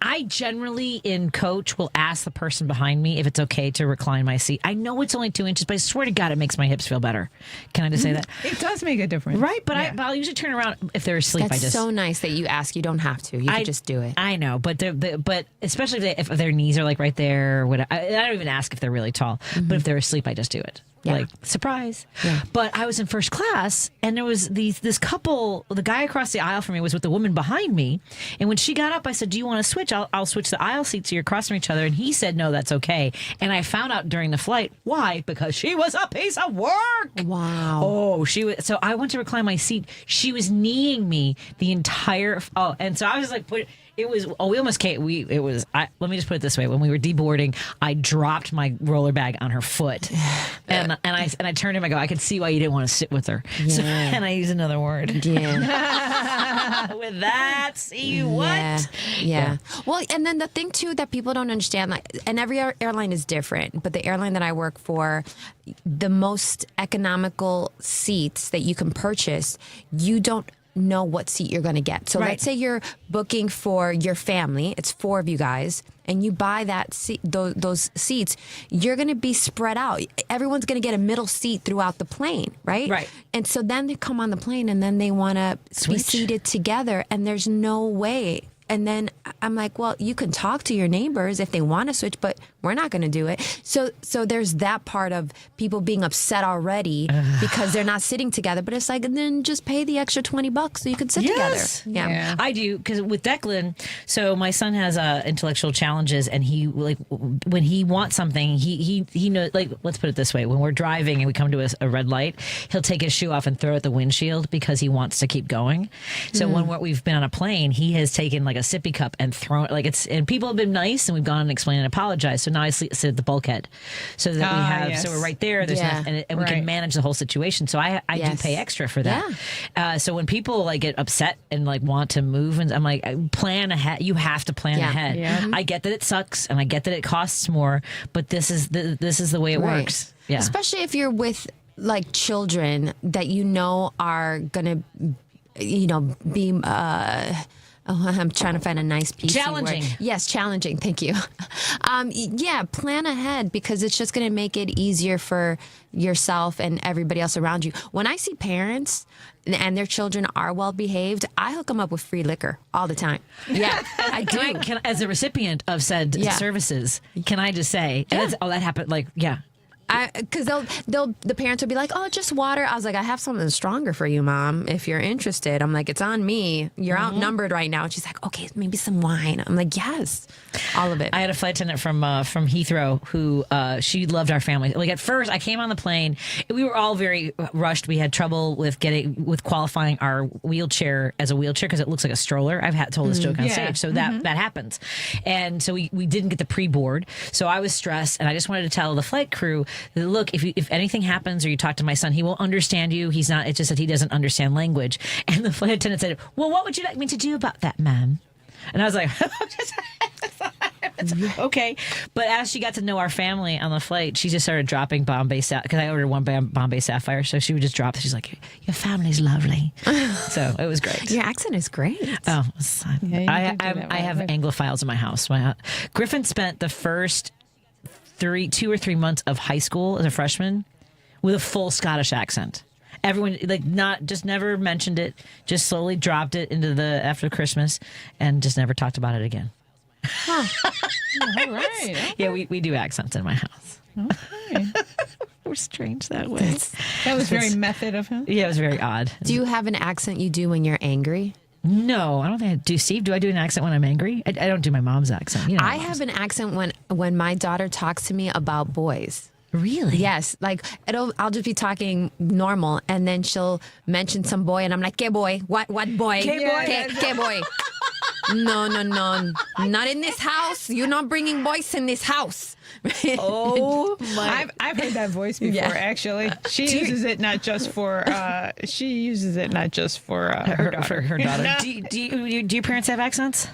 I generally in coach will ask the person behind me if it's okay to recline my seat. I know it's only 2 inches, but I swear to God it makes my hips feel better. Can I just say that? It does make a difference, right? But I'll usually turn around if they're asleep. That's so nice that you ask. You don't have to. You can just do it. I know, but especially if their knees are like right there. I don't even ask if they're really tall, but if they're asleep, I just do it. Yeah. Like, surprise. Yeah. But I was in first class, and there was this couple. The guy across the aisle from me was with the woman behind me. And when she got up, I said, do you want to switch? I'll switch the aisle seats so you're across from each other. And he said, no, that's okay. And I found out during the flight, why? Because she was a piece of work. Wow. Oh, she was. So I went to recline my seat. She was kneeing me the entire. Oh, and so I was like, it was. Oh, we almost came. It was. Let me just put it this way: when we were deboarding, I dropped my roller bag on her foot, and I turned to him. I go, I could see why you didn't want to sit with her. Yeah. So, and I used another word. Yeah. With that, see you what? Yeah. Well, and then the thing too that people don't understand, and every airline is different, but the airline that I work for, the most economical seats that you can purchase, you don't know what seat you're going to get. So let's say you're booking for your family. It's 4 of you guys. And you buy that seat, those seats, you're going to be spread out. Everyone's going to get a middle seat throughout the plane, right? Right. And so then they come on the plane and then they want to be seated together, and there's no way. And then I'm like, well, you can talk to your neighbors if they want to switch, but we're not going to do it. So there's that part of people being upset already because they're not sitting together. But it's like, then just pay the extra $20 so you can sit together. Yeah. I do, because with Declan, so my son has intellectual challenges, and he when he wants something, he knows. Like, let's put it this way: when we're driving and we come to a red light, he'll take his shoe off and throw it at the windshield because he wants to keep going. So when we've been on a plane, he has taken like a sippy cup and thrown and people have been nice, and we've gone and explained and apologized. So now I sit at the bulkhead, so that so we're right there. There's and we can manage the whole situation. So I do pay extra for that. So when people like get upset and like want to move, and I'm like, plan ahead. You have to plan ahead. Yeah. I get that it sucks, and I get that it costs more, but this is the way it works. Yeah. Especially if you're with like children that are gonna, be. I'm trying to find a nice PC challenging word. Yes, challenging. Thank you. Plan ahead, because it's just going to make it easier for yourself and everybody else around you. When I see parents and their children are well behaved, I hook them up with free liquor all the time. Yeah, I do. As a recipient of said services, can I just say, that happened. Because the parents will be like, oh, just water. I was like, I have something stronger for you, Mom, if you're interested. I'm like, it's on me. You're outnumbered right now. And she's like, okay, maybe some wine. I'm like, yes, all of it. I had a flight attendant from Heathrow who she loved our family. Like, at first, I came on the plane. We were all very rushed. We had trouble with qualifying our wheelchair as a wheelchair because it looks like a stroller. I've told this joke on stage, so that happens. And so we didn't get the pre-board. So I was stressed, and I just wanted to tell the flight crew, look, if anything happens or you talk to my son, he won't understand you. It's just that he doesn't understand language. And the flight attendant said, well, what would you like me to do about that, ma'am? And I was like, okay. But as she got to know our family on the flight, she just started dropping Bombay Sapphire, because I ordered one Bombay Sapphire. So she would just drop. She's like, your family's lovely. So it was great. Your accent is great. Oh, I have Anglophiles in my house. Griffin spent the first 2 or 3 months of high school as a freshman with a full Scottish accent. Everyone just never mentioned it, just slowly dropped it after Christmas, and just never talked about it again. Huh. All right. Okay. Yeah, we do accents in my house. Okay. We're strange that way. That was very method of him. Yeah, it was very odd. Do you have an accent you do when you're angry? No, I don't think I do. Steve, do I do an accent when I'm angry? I don't do my mom's accent. I have an accent when my daughter talks to me about boys. Really? Yes. Like, I'll just be talking normal, and then she'll mention some boy, and I'm like, "Ke boy? What boy? Ke boy? No, not in this house. You're not bringing boys in this house." Oh my! I've heard that voice before. Actually, she uses it not just for her daughter. Her daughter. Do your parents have accents?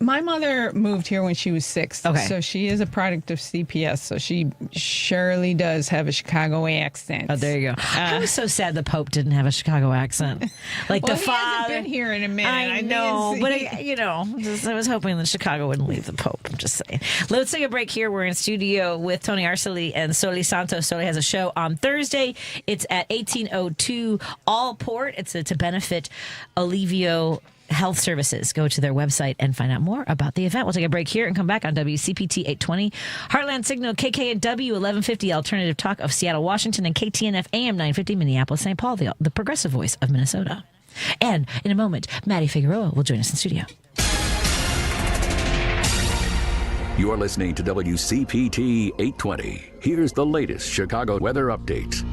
My mother moved here when she was 6. Okay. So she is a product of CPS. So she surely does have a Chicago accent. Oh, there you go. I was so sad the Pope didn't have a Chicago accent. Like well, the father. He hasn't been here in a minute. I know, but I was hoping that Chicago wouldn't leave the Pope. I'm just saying. Let's take a break here. We're in studio with Tony Arcely and Soli Santos. Soli has a show on Thursday. It's at 1802 Allport. It's to benefit Alivio Health Services. Go to their website and find out more about the event. We'll take a break here and come back on WCPT 820, Heartland Signal, KKNW 1150, Alternative Talk of Seattle, Washington, and KTNF AM 950, Minneapolis, St. Paul, the progressive voice of Minnesota. And in a moment, Maddie Figueroa will join us in studio. You're listening to WCPT 820. Here's the latest Chicago weather update.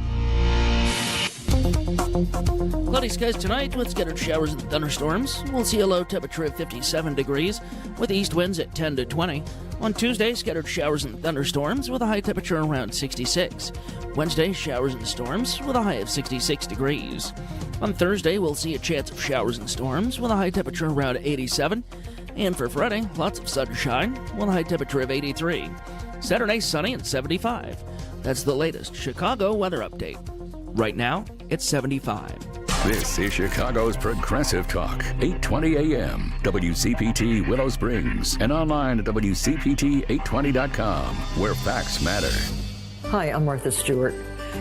Cloudy skies tonight with scattered showers and thunderstorms. We'll see a low temperature of 57 degrees with east winds at 10 to 20. On Tuesday, scattered showers and thunderstorms with a high temperature around 66. Wednesday, showers and storms with a high of 66 degrees. On Thursday, we'll see a chance of showers and storms with a high temperature around 87. And for Friday, lots of sunshine with a high temperature of 83. Saturday, sunny and 75. That's the latest Chicago weather update. Right now, it's 75. This is Chicago's Progressive Talk, 820 AM, WCPT Willow Springs, and online at WCPT820.com, where facts matter. Hi, I'm Martha Stewart.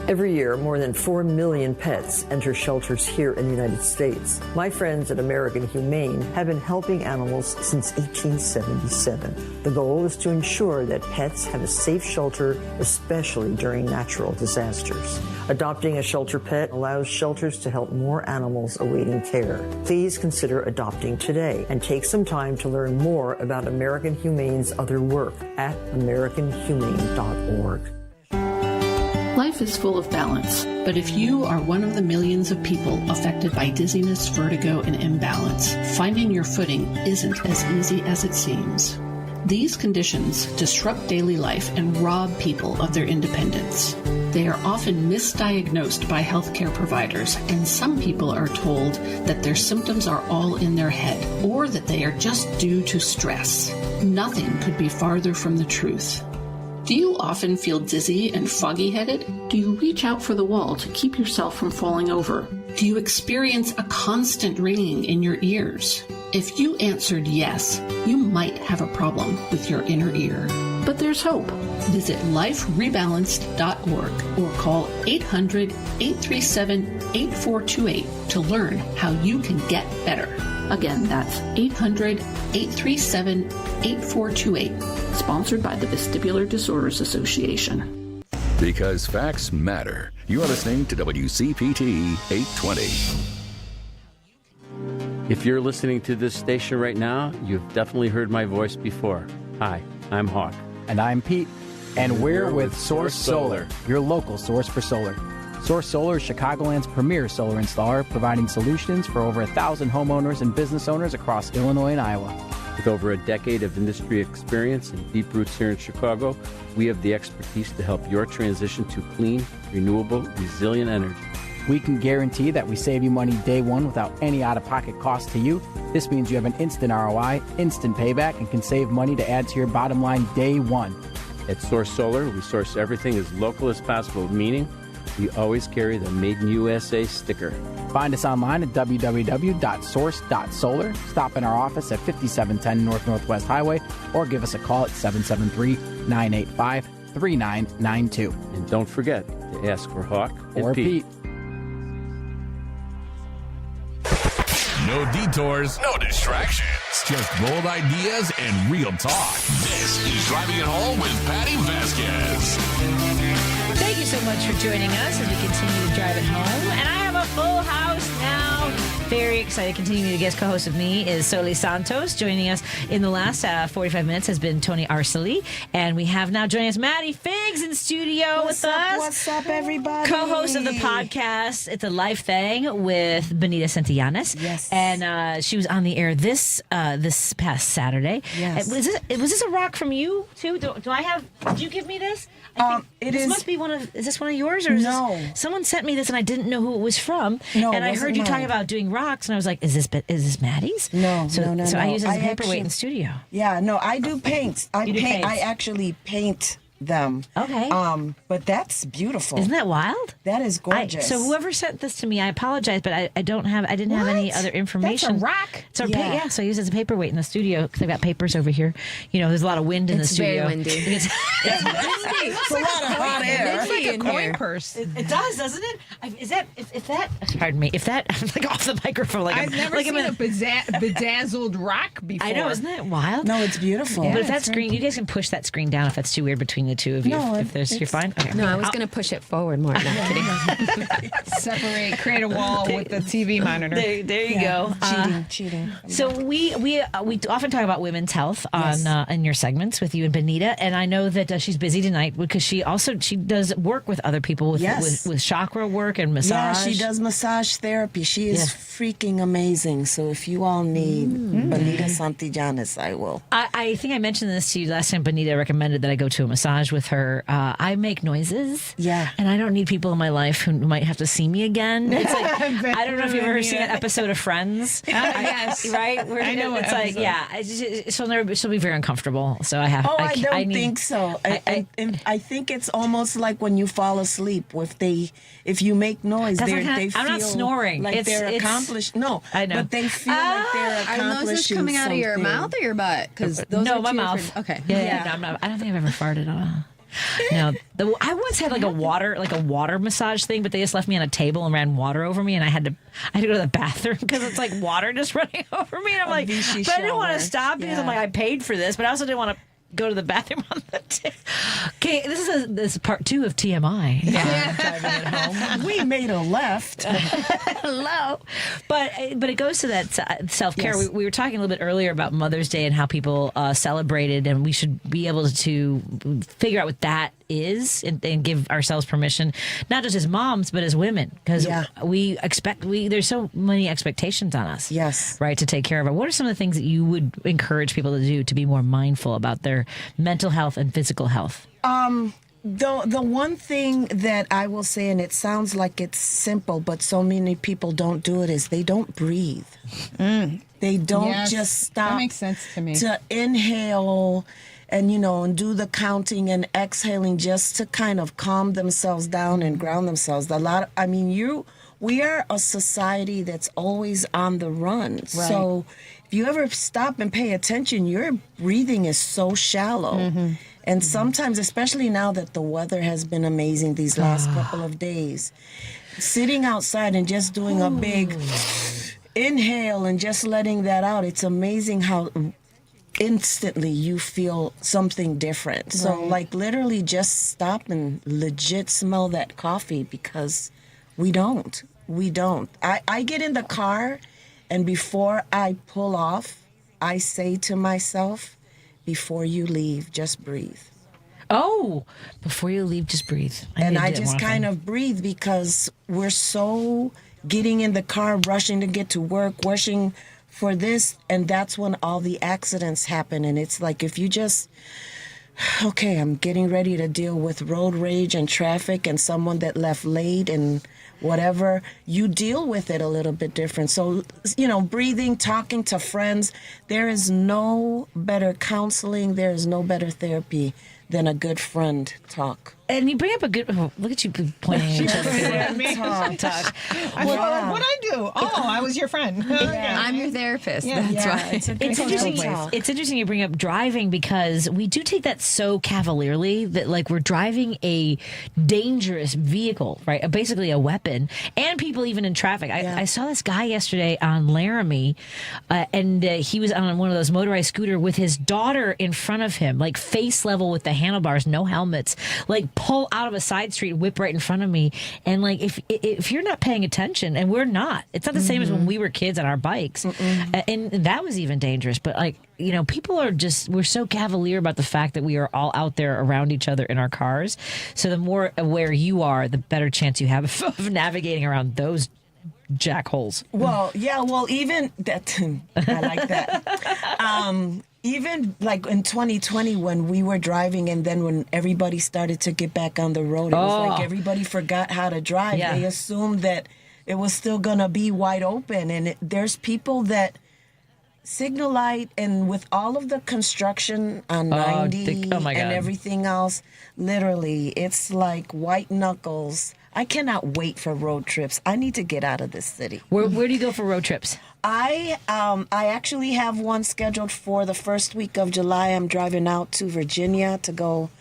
Every year, more than 4 million pets enter shelters here in the United States. My friends at American Humane have been helping animals since 1877. The goal is to ensure that pets have a safe shelter, especially during natural disasters. Adopting a shelter pet allows shelters to help more animals awaiting care. Please consider adopting today and take some time to learn more about American Humane's other work at americanhumane.org. Life is full of balance, but if you are one of the millions of people affected by dizziness, vertigo, and imbalance, finding your footing isn't as easy as it seems. These conditions disrupt daily life and rob people of their independence. They are often misdiagnosed by healthcare providers, and some people are told that their symptoms are all in their head or that they are just due to stress. Nothing could be farther from the truth. Do you often feel dizzy and foggy-headed? Do you reach out for the wall to keep yourself from falling over? Do you experience a constant ringing in your ears? If you answered yes, you might have a problem with your inner ear. But there's hope. Visit liferebalanced.org or call 800-837-8428 to learn how you can get better. Again, that's 800-837-8428. Sponsored by the Vestibular Disorders Association. Because facts matter. You are listening to WCPT 820. If you're listening to this station right now, you've definitely heard my voice before. Hi, I'm Hawk. And I'm Pete. And we're with Source Solar, your local source for solar. Source Solar is Chicagoland's premier solar installer, providing solutions for over 1,000 homeowners and business owners across Illinois and Iowa. With over a decade of industry experience and deep roots here in Chicago, we have the expertise to help your transition to clean, renewable, resilient energy. We can guarantee that we save you money day one without any out-of-pocket cost to you. This means you have an instant ROI, instant payback, and can save money to add to your bottom line day one. At Source Solar, we source everything as local as possible, meaning we always carry the Made in USA sticker. Find us online at www.source.solar. Stop in our office at 5710 North Northwest Highway or give us a call at 773-985-3992. And don't forget to ask for Hawk or Pete. No detours, no distractions. Just bold ideas and real talk. This is Driving It Home with Patti Vasquez. Thank you so much for joining us as we continue to drive it home. And I have a full house now. Very excited. Continuing to guest co-host with me is Soli Santos. Joining us in the last 45 minutes has been Tony Arcely. And we have now joining us Maddie Figs in studio with us. What's up, everybody? Co-host of the podcast, It's a Life Thang with Benita Santillanes. Yes. And she was on the air this past Saturday. Yes. Was this a rock from you, too? Did you give me this? Must be is this one of yours? Or no. Someone sent me this and I didn't know who it was from. No, and I heard you talking about doing rocks and I was like, is this Maddie's? No, So no. I use it as a paperweight in the studio. Yeah, no, I do paints. Paints. I actually paint them. Okay. But that's beautiful. Isn't that wild? That is gorgeous. So whoever sent this to me, I apologize, but I didn't have any other information. That's a rock? It's a yeah. So I use it as a paperweight in the studio because I've got papers over here. You know, there's a lot of wind in the studio. It's very windy. It's a lot of hot air. It's like a coin purse. It does, doesn't it? Pardon me, if that, I'm like off the microphone. I've never seen a bedazzled rock before. I know, isn't that wild? No, it's beautiful. But if that screen, you guys can push that screen down if that's too weird between the two of you. No, you're fine? Okay. No, I was going to push it forward more. No, kidding. Separate, create a wall with the TV monitor. There you go. Cheating. So we often talk about women's health on in your segments with you and Benita, and I know that she's busy tonight because she does work with other people with chakra work and massage. Yeah, she does massage therapy. She is freaking amazing. So if you all need Benita Santillanes, I will. I think I mentioned this to you last time. Benita recommended that I go to a massage massage with her, I make noises. Yeah. And I don't need people in my life who might have to see me again. It's like, I don't know if you've ever seen an episode of Friends. Yes. Right? Where I know it's what like, episode. she'll be very uncomfortable. So I have. I don't think so. I think it's almost like when you fall asleep. If you make noise, That's they not- feel I'm not snoring. like they're It's- accomplished. No, I know. but they feel like they're accomplishing Are noises coming out of your something. mouth or your butt? Because those no, are my two mouth. different- Okay. Yeah. No, I'm not, I don't think I've ever farted on a. No, I once had like a water massage thing, but they just left me on a table and ran water over me, and I had to go to the bathroom because it's like water just running over me, and I'm like, but I didn't want to stop because I'm like, I paid for this, but I also didn't want to go to the bathroom on the table. Okay, this is part 2 of TMI. Driving it home. We made a left. Hello, but it goes to that self-care. Yes. We were talking a little bit earlier about Mother's Day and how people celebrated, and we should be able to figure out what that is and give ourselves permission, not just as moms but as women, because there's so many expectations on us. Yes, right, to take care of it. What are some of the things that you would encourage people to do to be more mindful about their mental health and physical health? The one thing that I will say, and it sounds like it's simple, but so many people don't do it, is they don't breathe. They don't just stop. That makes sense to me. To inhale and, and do the counting and exhaling just to kind of calm themselves down and ground themselves. We are a society that's always on the run. Right. So if you ever stop and pay attention, your breathing is so shallow. Mm-hmm. And sometimes, especially now that the weather has been amazing these last couple of days, sitting outside and just doing a big inhale and just letting that out, it's amazing how instantly you feel something different. Right. So like literally just stop and legit smell that coffee, because we don't. I get in the car, and before I pull off, I say to myself, before you leave, just breathe. Oh, before you leave, just breathe. I just kind of breathe, because we're so getting in the car, rushing to get to work, rushing for this, and that's when all the accidents happen. And it's like, if you just, okay, I'm getting ready to deal with road rage and traffic and someone that left late and whatever, you deal with it a little bit different. So, breathing, talking to friends, there is no better counseling, there is no better therapy than a good friend talk. And you bring up a good. Oh, look at you pointing at each other. Talk. What'd I do? Oh, I was your friend. I'm your therapist. That's right. It's interesting. It's interesting you bring up driving, because we do take that so cavalierly that like we're driving a dangerous vehicle, right? Basically a weapon, and people even in traffic. I saw this guy yesterday on Laramie, and he was on one of those motorized scooter with his daughter in front of him, like face level with the handlebars, no helmets, like pull out of a side street, whip right in front of me. And like, if you're not paying attention, and we're not, it's not the same as when we were kids on our bikes. And that was even dangerous. But like, people are we're so cavalier about the fact that we are all out there around each other in our cars. So the more aware you are, the better chance you have of navigating around those jackholes. Well, even that, I like that. Even like in 2020 when we were driving, and then when everybody started to get back on the road, it was like everybody forgot how to drive. Yeah. They assumed that it was still going to be wide open. And there's people that signal light, and with all of the construction on 90 and everything else, literally, it's like white knuckles. I cannot wait for road trips. I need to get out of this city. Where do you go for road trips? I actually have one scheduled for the first week of July. I'm driving out to Virginia to go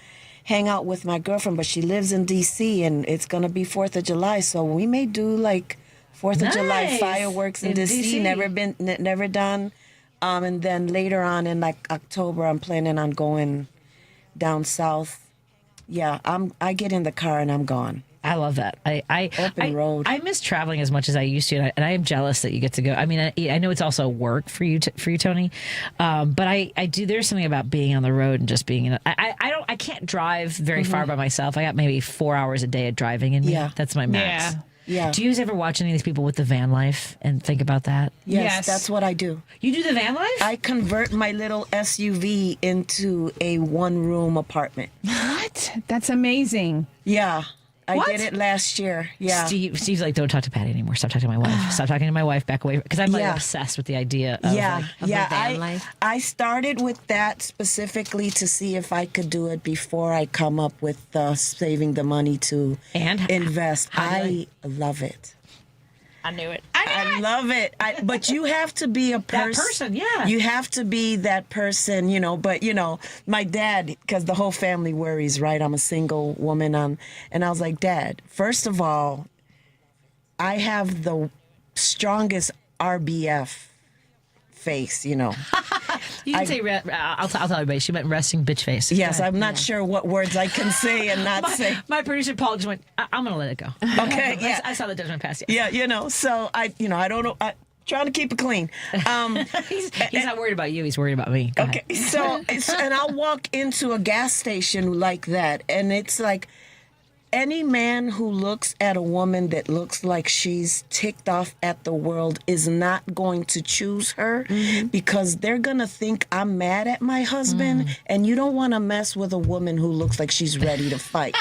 hang out with my girlfriend, but she lives in D.C. and it's going to be 4th of July, so we may do like 4th of July fireworks in D.C. Never done. And then later on in like October, I'm planning on going down south. Yeah, I get in the car and I'm gone. I love that. Open road. I miss traveling as much as I used to, and I am jealous that you get to go. I mean, I know it's also work for you, Tony, but I do. There's something about being on the road and just being in. I can't drive very far by myself. I got maybe 4 hours a day of driving in me. Yeah. That's my max. Yeah. Yeah. Do you guys ever watch any of these people with the van life and think about that? Yes, that's what I do. You do the van life? I convert my little SUV into a one-room apartment. What? That's amazing. Yeah. I What? did it last year. Yeah. Steve's like, don't talk to Patty anymore. Stop talking to my wife. Stop talking to my wife. Back away. Because I'm like obsessed with the idea of, yeah, of yeah. the van life. I started with that specifically to see if I could do it before I come up with saving the money to invest. I love it. I knew it. I love it. But you have to be a person. That person, yeah. You have to be that person, you know. But, you know, my dad, because the whole family worries, right? I'm a single woman. And I was like, Dad, first of all, I have the strongest RBF face, you know. You can say, I'll tell everybody, she meant resting bitch face. Yes, I'm not sure what words I can say and not say. My producer, Paul, just went, I'm going to let it go. Okay, yeah. I saw the judgment pass. Yeah, you know, so I don't know. Trying to keep it clean. He's not worried about you. He's worried about me. Go ahead. So and I'll walk into a gas station like that, and it's like any man who looks at a woman that looks like she's ticked off at the world is not going to choose her because they're going to think I'm mad at my husband, and you don't want to mess with a woman who looks like she's ready to fight.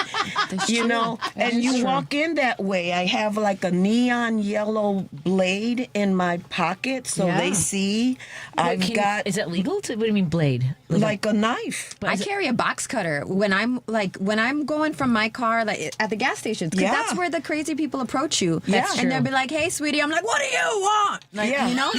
You know, and you walk in that way. I have like a neon yellow blade in my pocket so they see I've got. Is it legal? What do you mean blade? Like a knife. I carry a box cutter when I'm going from my car at the gas stations because that's where the crazy people approach you. That's and they'll be like, "Hey, sweetie," I'm like, "What do you want?" Like, you know,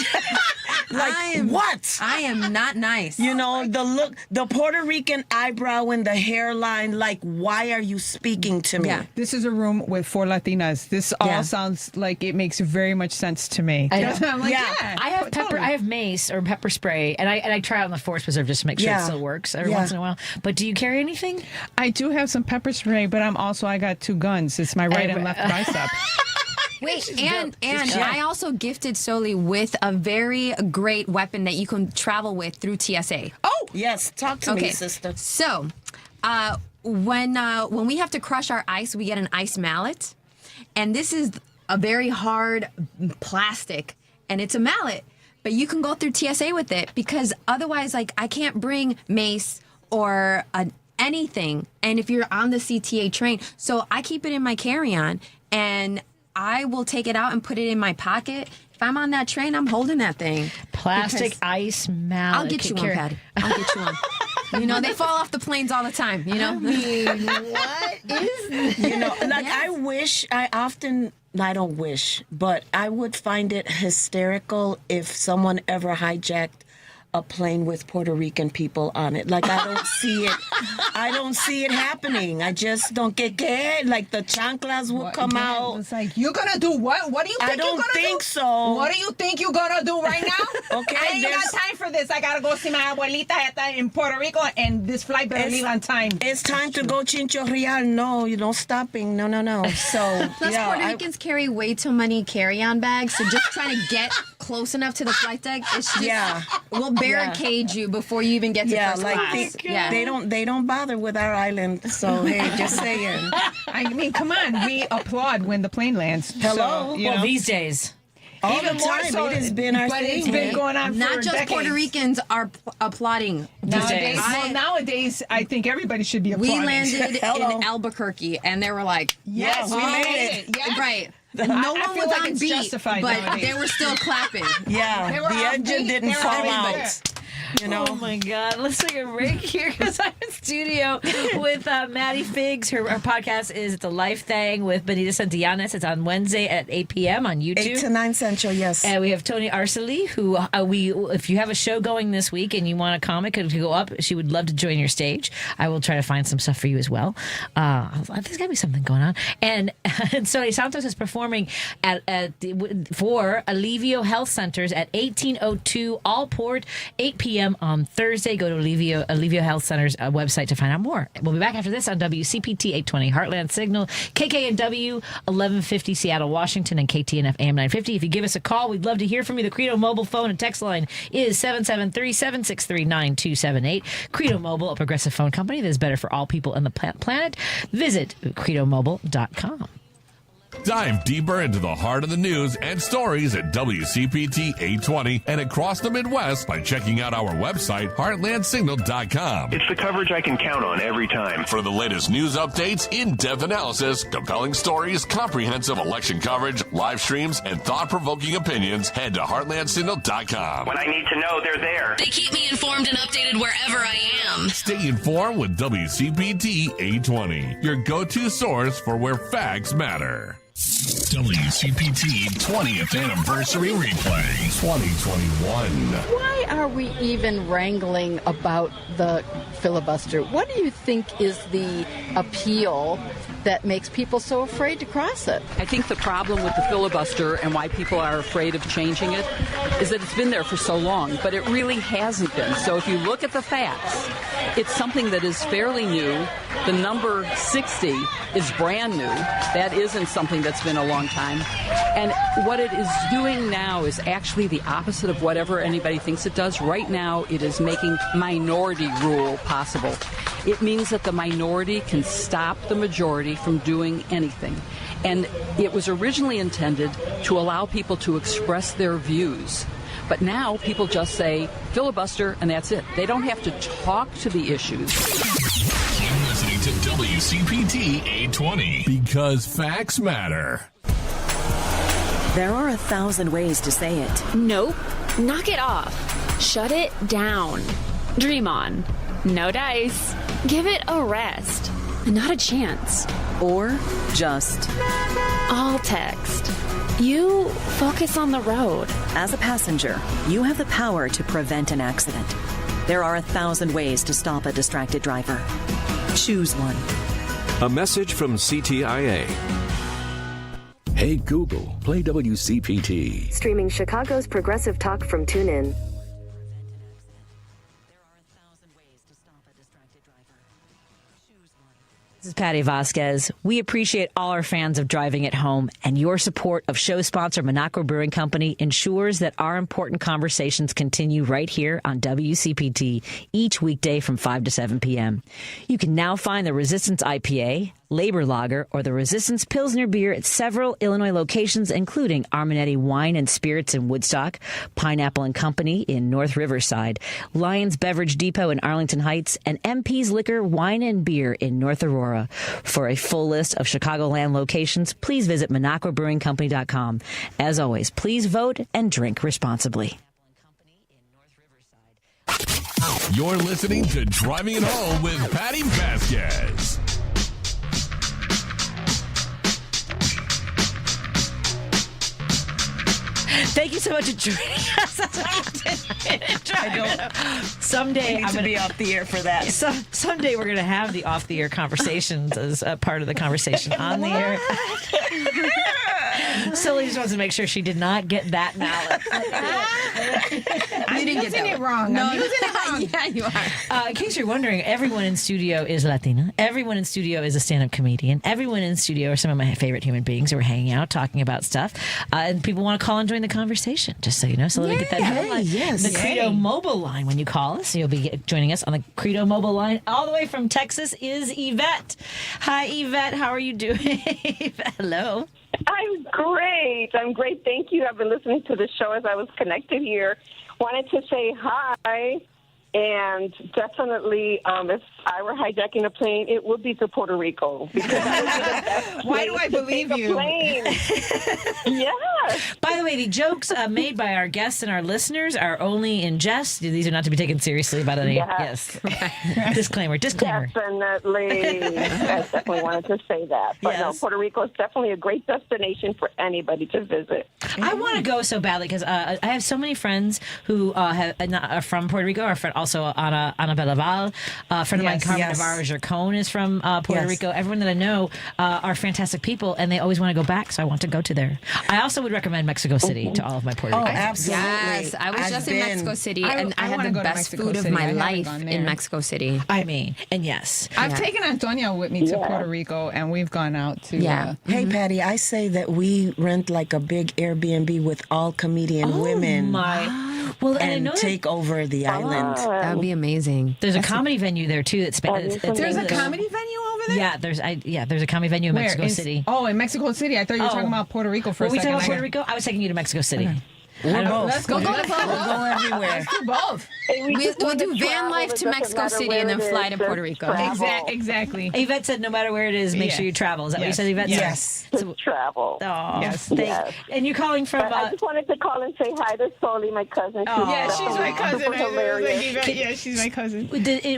what? I am not nice. You know, the look, the Puerto Rican eyebrow and the hairline. Like, why are you speaking to me? Yeah. This is a room with 4 Latinas. This all sounds like it makes very much sense to me. I'm like, I have pepper. I have mace or pepper spray, and I try it on the Forest Preserve just to make sure it still works every once in a while. But do you carry anything? I do have some pepper spray, but I got 2 guns. It's my right and left bicep. Wait, and I also gifted Soli with a very great weapon that you can travel with through TSA. Oh, yes. Talk to me, sister. So, when we have to crush our ice, we get an ice mallet, and this is a very hard plastic, and it's a mallet, but you can go through TSA with it because otherwise, like, I can't bring mace or anything, and if you're on the CTA train, so I keep it in my carry-on, and I will take it out and put it in my pocket. If I'm on that train, I'm holding that thing. Plastic ice mallet. I'll get you one, Patty. I'll get you one. You know, they fall off the planes all the time, you know? I mean, what is this? You know, like, I don't wish, but I would find it hysterical if someone ever hijacked a plane with Puerto Rican people on it. Like, I don't see it. I don't see it happening. I just don't get it. Like, the chanclas will come out. It's like, you're gonna do what? What do you think I don't think so. What do you think you're gonna do right now? Okay, I ain't got time for this. I gotta go see my abuelita in Puerto Rico, and this flight better leave on time. It's time to go Chincho Real. No, you're not stopping. No. So, Plus, Puerto Ricans carry way too many carry-on bags, so just trying to get close enough to the flight deck, it's just, we'll barricade you before you even get to first class. They don't bother with our island, so hey, just saying. I mean, come on, we applaud when the plane lands. Hello? So, you know. These days. All the time, so, it has been our but thing. it's been going on Not for just decades. Puerto Ricans are applauding these days. Nowadays, I think everybody should be applauding. We landed in Albuquerque, and they were like, yes, we made it. Yes. Right. No one was on beat, but nowadays. they were still clapping. Yeah, the engine didn't fall out. You know? Oh my God! Let's take a break here because I'm in studio with Maddie Figs. Her podcast is The Life Thang with Benita Santillanes. It's on Wednesday at 8 p.m. on YouTube. 8 to 9 Central, yes. And we have Tony Arcely, who if you have a show going this week and you want a comic to go up, she would love to join your stage. I will try to find some stuff for you as well. There's got to be something going on. And so Santos is performing for Alivio Health Centers at 1802 Allport, 8 p.m. on Thursday. Go to Alivio Health Center's website to find out more. We'll be back after this on WCPT 820 Heartland Signal, KKNW 1150 Seattle, Washington, and KTNF AM 950. If you give us a call, we'd love to hear from you. The Credo Mobile phone and text line is 773-763-9278. Credo Mobile, a progressive phone company that is better for all people on the planet. Visit credomobile.com. Dive deeper into the heart of the news and stories at WCPT 820 and across the Midwest by checking out our website, heartlandsignal.com. It's the coverage I can count on every time. For the latest news updates, in-depth analysis, compelling stories, comprehensive election coverage, live streams, and thought-provoking opinions, head to heartlandsignal.com. When I need to know, they're there. They keep me informed and updated wherever I am. Stay informed with WCPT 820, your go-to source for where facts matter. WCPT 20th Anniversary Replay 2021. Why are we even wrangling about the filibuster? What do you think is the appeal that makes people so afraid to cross it? I think the problem with the filibuster and why people are afraid of changing it is that it's been there for so long, but it really hasn't been. So if you look at the facts, it's something that is fairly new. The number 60 is brand new. That isn't something that's been a long time. And what it is doing now is actually the opposite of whatever anybody thinks it does. Right now, it is making minority rule possible. It means that the minority can stop the majority from doing anything. And it was originally intended to allow people to express their views. But now people just say filibuster and that's it. They don't have to talk to the issues. You're listening to WCPT 820 because facts matter. There are 1,000 ways to say it. Nope. Knock it off. Shut it down. Dream on. No dice. Give it a rest. Not a chance. Or just all text. You focus on the road. As a passenger, you have the power to prevent an accident. There are 1,000 ways to stop a distracted driver. Choose one. A message from CTIA. Hey Google, play WCPT. Streaming Chicago's progressive talk from TuneIn. This is Patti Vasquez. We appreciate all our fans of Driving It Home, and your support of show sponsor Minocqua Brewing Company ensures that our important conversations continue right here on WCPT each weekday from 5 to 7 p.m. You can now find the Resistance IPA, Labor Lager, or the Resistance Pilsner beer at several Illinois locations, including Armanetti Wine and Spirits in Woodstock, Pineapple and Company in North Riverside, Lions Beverage Depot in Arlington Heights, and MP's Liquor, Wine and Beer in North Aurora. For a full list of Chicagoland locations, please visit MinocquaBrewingCompany.com. As always, please vote and drink responsibly. You're listening to Driving It Home with Patti Vasquez. Thank you so much for joining us. I don't. Someday I'm going to be off the air for that. Someday we're going to have the off-the-air conversations as a part of the conversation on the air. Soli just wants to make sure she did not get that mallet. I'm using it wrong. No, I'm using it wrong. Yeah, you are. In case you're wondering, everyone in studio is Latina. Everyone in studio is a stand-up comedian. Everyone in studio are some of my favorite human beings who are hanging out, talking about stuff. And people want to call and join the conversation, just so you know. So let me get that headline. Yes. The Credo mobile line. When you call us, you'll be joining us on the Credo mobile line. All the way from Texas is Yvette. Hi, Yvette. How are you doing? Hello. I'm great. I'm great. Thank you. I've been listening to the show as I was connected here. Wanted to say hi, and definitely, if I were hijacking a plane, it would be to Puerto Rico. Because that would be the best Why do I believe you? Yes. By the way, the jokes made by our guests and our listeners are only in jest. These are not to be taken seriously by any. Yes. Disclaimer. Definitely. I definitely wanted to say that. But no, Puerto Rico is definitely a great destination for anybody to visit. I want to go so badly because I have so many friends who are from Puerto Rico. Our friend, also Ana Belaval, a friend of mine, Carmen Navarro-Jarcon, is from Puerto Rico. Everyone that I know are fantastic people, and they always want to go back, so I want to go to there. I also would recommend Mexico City to all of my Puerto Rico friends. Absolutely. Yes, I was just in Mexico City, and I had the best food of City. my life in Mexico City. I mean, and yes. I've taken Antonia with me to Puerto Rico, and we've gone out to... Hey, Patty, I say that we rent like a big Airbnb with all comedian women. My Well, and take over the island. That would be amazing. There's a comedy venue there too. There's a comedy venue over there? Yeah, there's a comedy venue in Mexico City. Oh, in Mexico City. I thought you were talking about Puerto Rico for a second. Were we talking about Puerto Rico? I was taking you to Mexico City. Okay. Let's go. We'll go everywhere. Let's do both. We'll do van life to Mexico City and then fly to Puerto Rico. Exactly. Yvette said no matter where it is, make sure you travel. Is that what you said, Yvette? Yes. To travel. Oh, yes. And you're calling from... I just wanted to call and say hi to Soli, my cousin. She's my cousin. Super hilarious. Yeah, she's my cousin.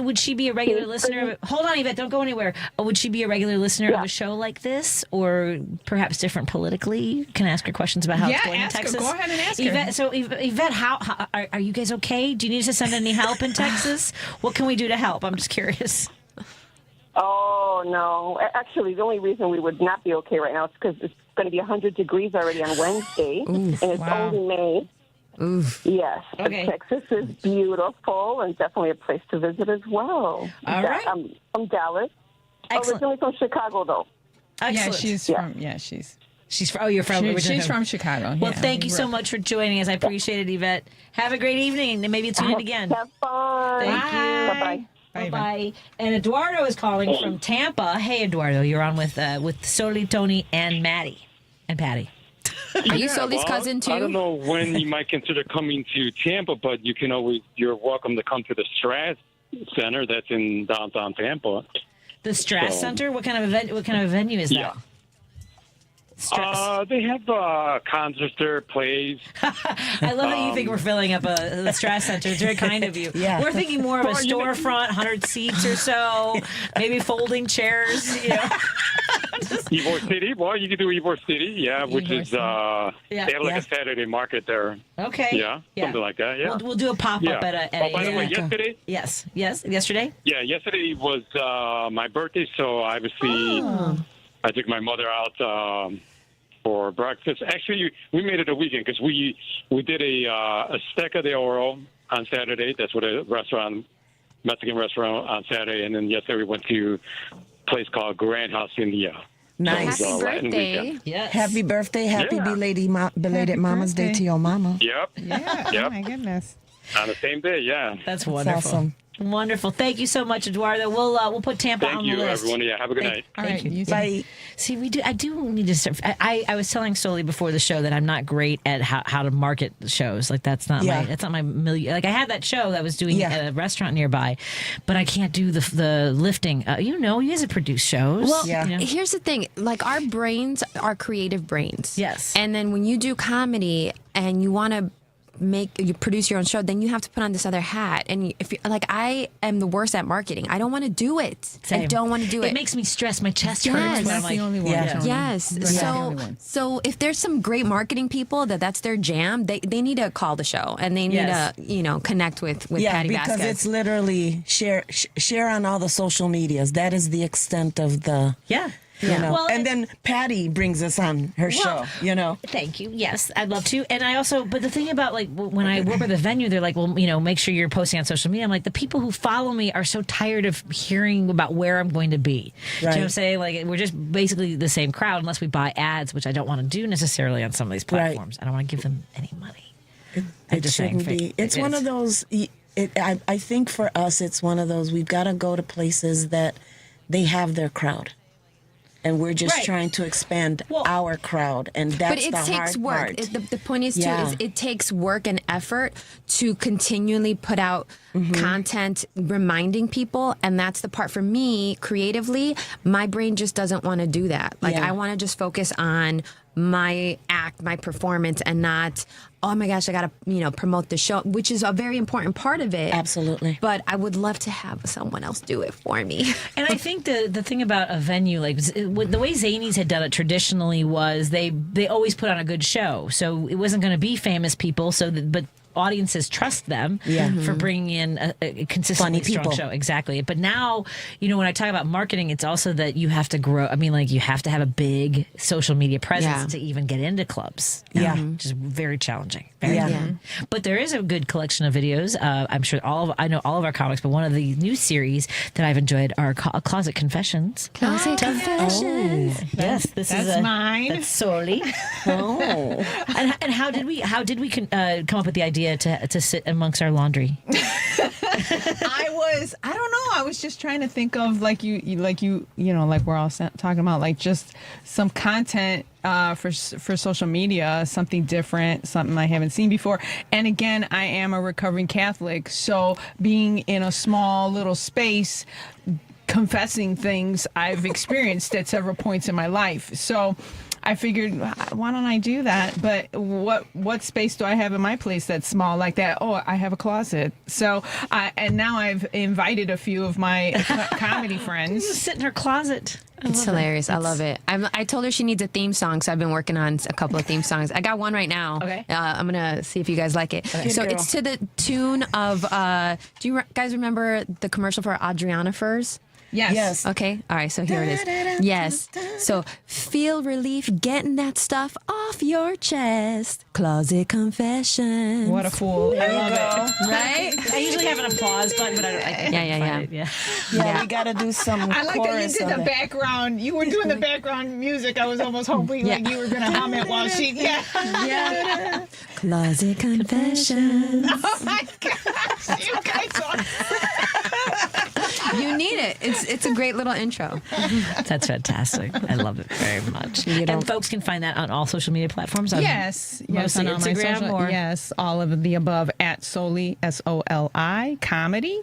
Would she be a regular listener? Hold on, Yvette. Don't go anywhere. Would she be a regular listener of a show like this? Or perhaps different politically? Can I ask her questions about how it's going in Texas? Go ahead and ask Yvette, her. So, Yvette, how are you guys okay? Do you need us to send any help in Texas? What can we do to help? I'm just curious. Oh, no. Actually, the only reason we would not be okay right now is because it's going to be 100 degrees already on Wednesday, and it's only May. Oof. Yes. Okay. Texas is beautiful and definitely a place to visit as well. All right. I'm from Dallas. Excellent. Originally from Chicago, though. Excellent. She's from. You're from. She's from Chicago. Well, thank you so much for joining us. I appreciate it, Yvette. Have a great evening, and maybe tune in again. Have fun. Thank you. Bye-bye. Bye-bye. And Eduardo is calling from Tampa. Hey, Eduardo, you're on with Soli, Tony, and Maddie and Patty. Are you Soli's cousin too? I don't know when you might consider coming to Tampa, but you're welcome to come to the Strass Center that's in downtown Tampa. The Strass Center? What kind of event? What kind of venue is that? Yeah. They have concerts there, plays. I love that you think we're filling up the Strass Center. It's very kind of you. Yeah. We're thinking more of a storefront, 100 seats or so, maybe folding chairs. Ybor City. Well, you could do Ybor City, which is they have like a Saturday market there. Okay. Yeah, something like that. Yeah. We'll do a pop-up at a... by the way, yesterday? Yes. Yesterday? Yeah, yesterday was my birthday, so obviously I took my mother out for breakfast. Actually, we made it a weekend because we did a Steca de Oro on Saturday. That's what a Mexican restaurant on Saturday. And then yesterday we went to a place called Grand Hacienda. Nice. So Happy birthday. Yes. Happy birthday. Happy belated Mama's Day to your mama. Yep. Yeah. Yep. Oh, my goodness. On the same day, yeah. That's wonderful. Awesome. Wonderful. Thank you so much, Eduardo. We'll put Tampa on the list. Thank you, everyone. Yeah, have a good night. Thank you. Bye. See, I do need to start. I was telling Soli before the show that I'm not great at how to market shows. Like that's not my million. Like I had that show that I was doing at a restaurant nearby, but I can't do the lifting. You guys have produced shows. Well, here's the thing. Like our brains are creative brains. Yes. And then when you do comedy and you want to you produce your own show, then you have to put on this other hat. And if you, like, I am the worst at marketing. I don't want to do it. Same. I don't want to do it. It makes me stress. My chest hurts. Yes. When I'm like, the only one. Yes. So if there's some great marketing people that's their jam, they need to call the show and they need to connect with Patti Vasquez. Because it's literally share on all the social medias. That is the extent of the Well, and then Patty brings us on her show, Thank you. Yes, I'd love to. And I also, but the thing about like when I work with a venue, they're like, well, make sure you're posting on social media. I'm like, the people who follow me are so tired of hearing about where I'm going to be. Do you know what I'm saying? Like, we're just basically the same crowd unless we buy ads, which I don't want to do necessarily on some of these platforms. I don't want to give them any money. It shouldn't be. It's one of those, I think for us, it's one of those, we've got to go to places that they have their crowd. And we're just trying to expand our crowd, and that's the hard part. But it takes work. The point is, too, is it takes work and effort to continually put out content reminding people, and that's the part for me, creatively, my brain just doesn't want to do that. Like, I want to just focus on my act, my performance, and not, oh my gosh, I got to, promote the show, which is a very important part of it. Absolutely. But I would love to have someone else do it for me. And I think the thing about a venue, like the way Zanies had done it traditionally was they always put on a good show. So it wasn't going to be famous people. But audiences trust them for bringing in a consistently strong show. Exactly. But now, when I talk about marketing, it's also that you have to grow. I mean, like, you have to have a big social media presence to even get into clubs. Which is very challenging. But there is a good collection of videos. I'm sure I know all of our comics, but one of the new series that I've enjoyed are Closet Confessions. Closet Confessions. Yes, that's mine. That's Soli. And how did we come up with the idea you to sit amongst our laundry? I don't know. I was just trying to think of like we're all talking about, like just some content for social media, something different, something I haven't seen before. And again, I am a recovering Catholic, so being in a small little space, confessing things I've experienced at several points in my life. So I figured, why don't I do that? But what space do I have in my place that's small like that? Oh, I have a closet. So, and now I've invited a few of my comedy friends. Just sit in her closet. It's hilarious. I love it. I told her she needs a theme song, so I've been working on a couple of theme songs. I got one right now. Okay. I'm going to see if you guys like it. Okay. So Good it's to the tune of, do you guys remember the commercial for Adriana Furs? Yes. Okay. All right. So here it is. Yes. So feel relief getting that stuff off your chest. Closet confessions. What a fool. I love it. Right? I usually have an applause button, but I don't. Yeah, we got to do some I like that you did the background. You were doing the background music. I was almost hoping like you were going to hum it while she. Yeah. Closet confessions. Oh my gosh. You guys are. You need it. It's a great little intro. That's fantastic. I love it very much. And folks can find that on all social media platforms. Yes, mostly on all my Instagram or yes, all of the above at Soli SOLI comedy,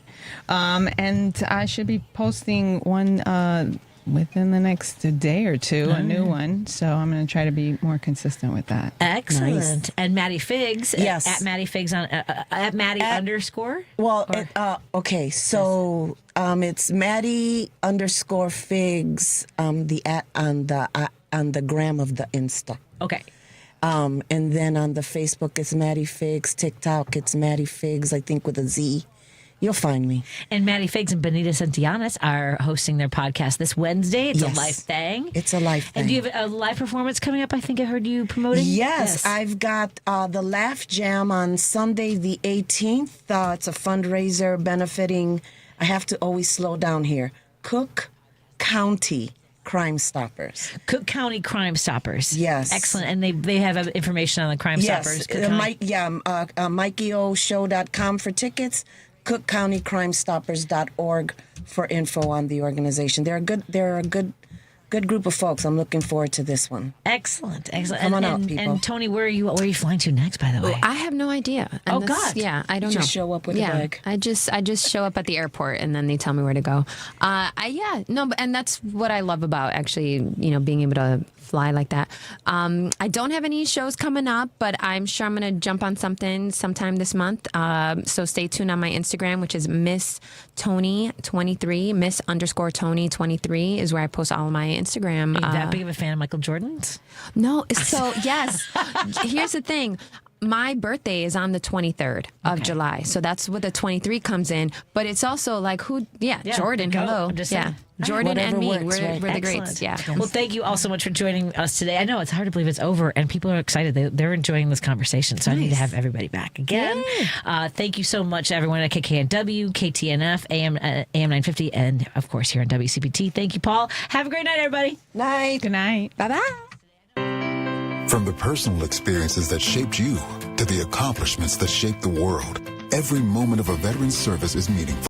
and I should be posting one within the next day or two, a new one. So I'm going to try to be more consistent with that. Excellent. Nice. And Maddie Figs, yes, at Maddie Figs on at Maddie underscore. Well, okay, so it's Maddie underscore Figs, the at on the gram of the Insta. Okay. And then on the Facebook it's Maddie Figs. TikTok it's Maddie Figs, I think with a Z. You'll find me. And Maddie Figs and Benita Santillanes are hosting their podcast this Wednesday. It's a live thing. It's a live thing. And do you have a live performance coming up? I think I heard you promoting. Yes. I've got the Laugh Jam on Sunday the 18th. It's a fundraiser benefiting, I have to always slow down here, Cook County Crime Stoppers. Cook County Crime Stoppers. Yes. Excellent. And they have information on the Crime Stoppers. MikeyOShow.com for tickets. CookCountyCrimeStoppers.org for info on the organization. They're a good group of folks. I'm looking forward to this one. Excellent. Come on out, people. And Tony, where are you flying to next, by the way? I have no idea. And God. Yeah, I don't know. Just show up with a bag. I just show up at the airport and then they tell me where to go. And that's what I love about actually, being able to fly like that. I don't have any shows coming up, but I'm sure I'm going to jump on something sometime this month. So stay tuned on my Instagram, which is Miss Tony23, Miss_Tony23 is where I post all of my Instagram. Are you that big of a fan of Michael Jordan's? No. So, yes. Here's the thing. My birthday is on the 23rd of July. So that's where the 23 comes in. But it's also like Jordan, hello. Jordan and me, we're the greats. Yeah. Well, thank you all so much for joining us today. I know it's hard to believe it's over and people are excited. They're enjoying this conversation. So I need to have everybody back again. Thank you so much, everyone at KKNW, KTNF, AM 950, and of course here on WCPT. Thank you, Paul. Have a great night, everybody. Night. Good night. Bye-bye. From the personal experiences that shaped you to the accomplishments that shaped the world, every moment of a veteran's service is meaningful.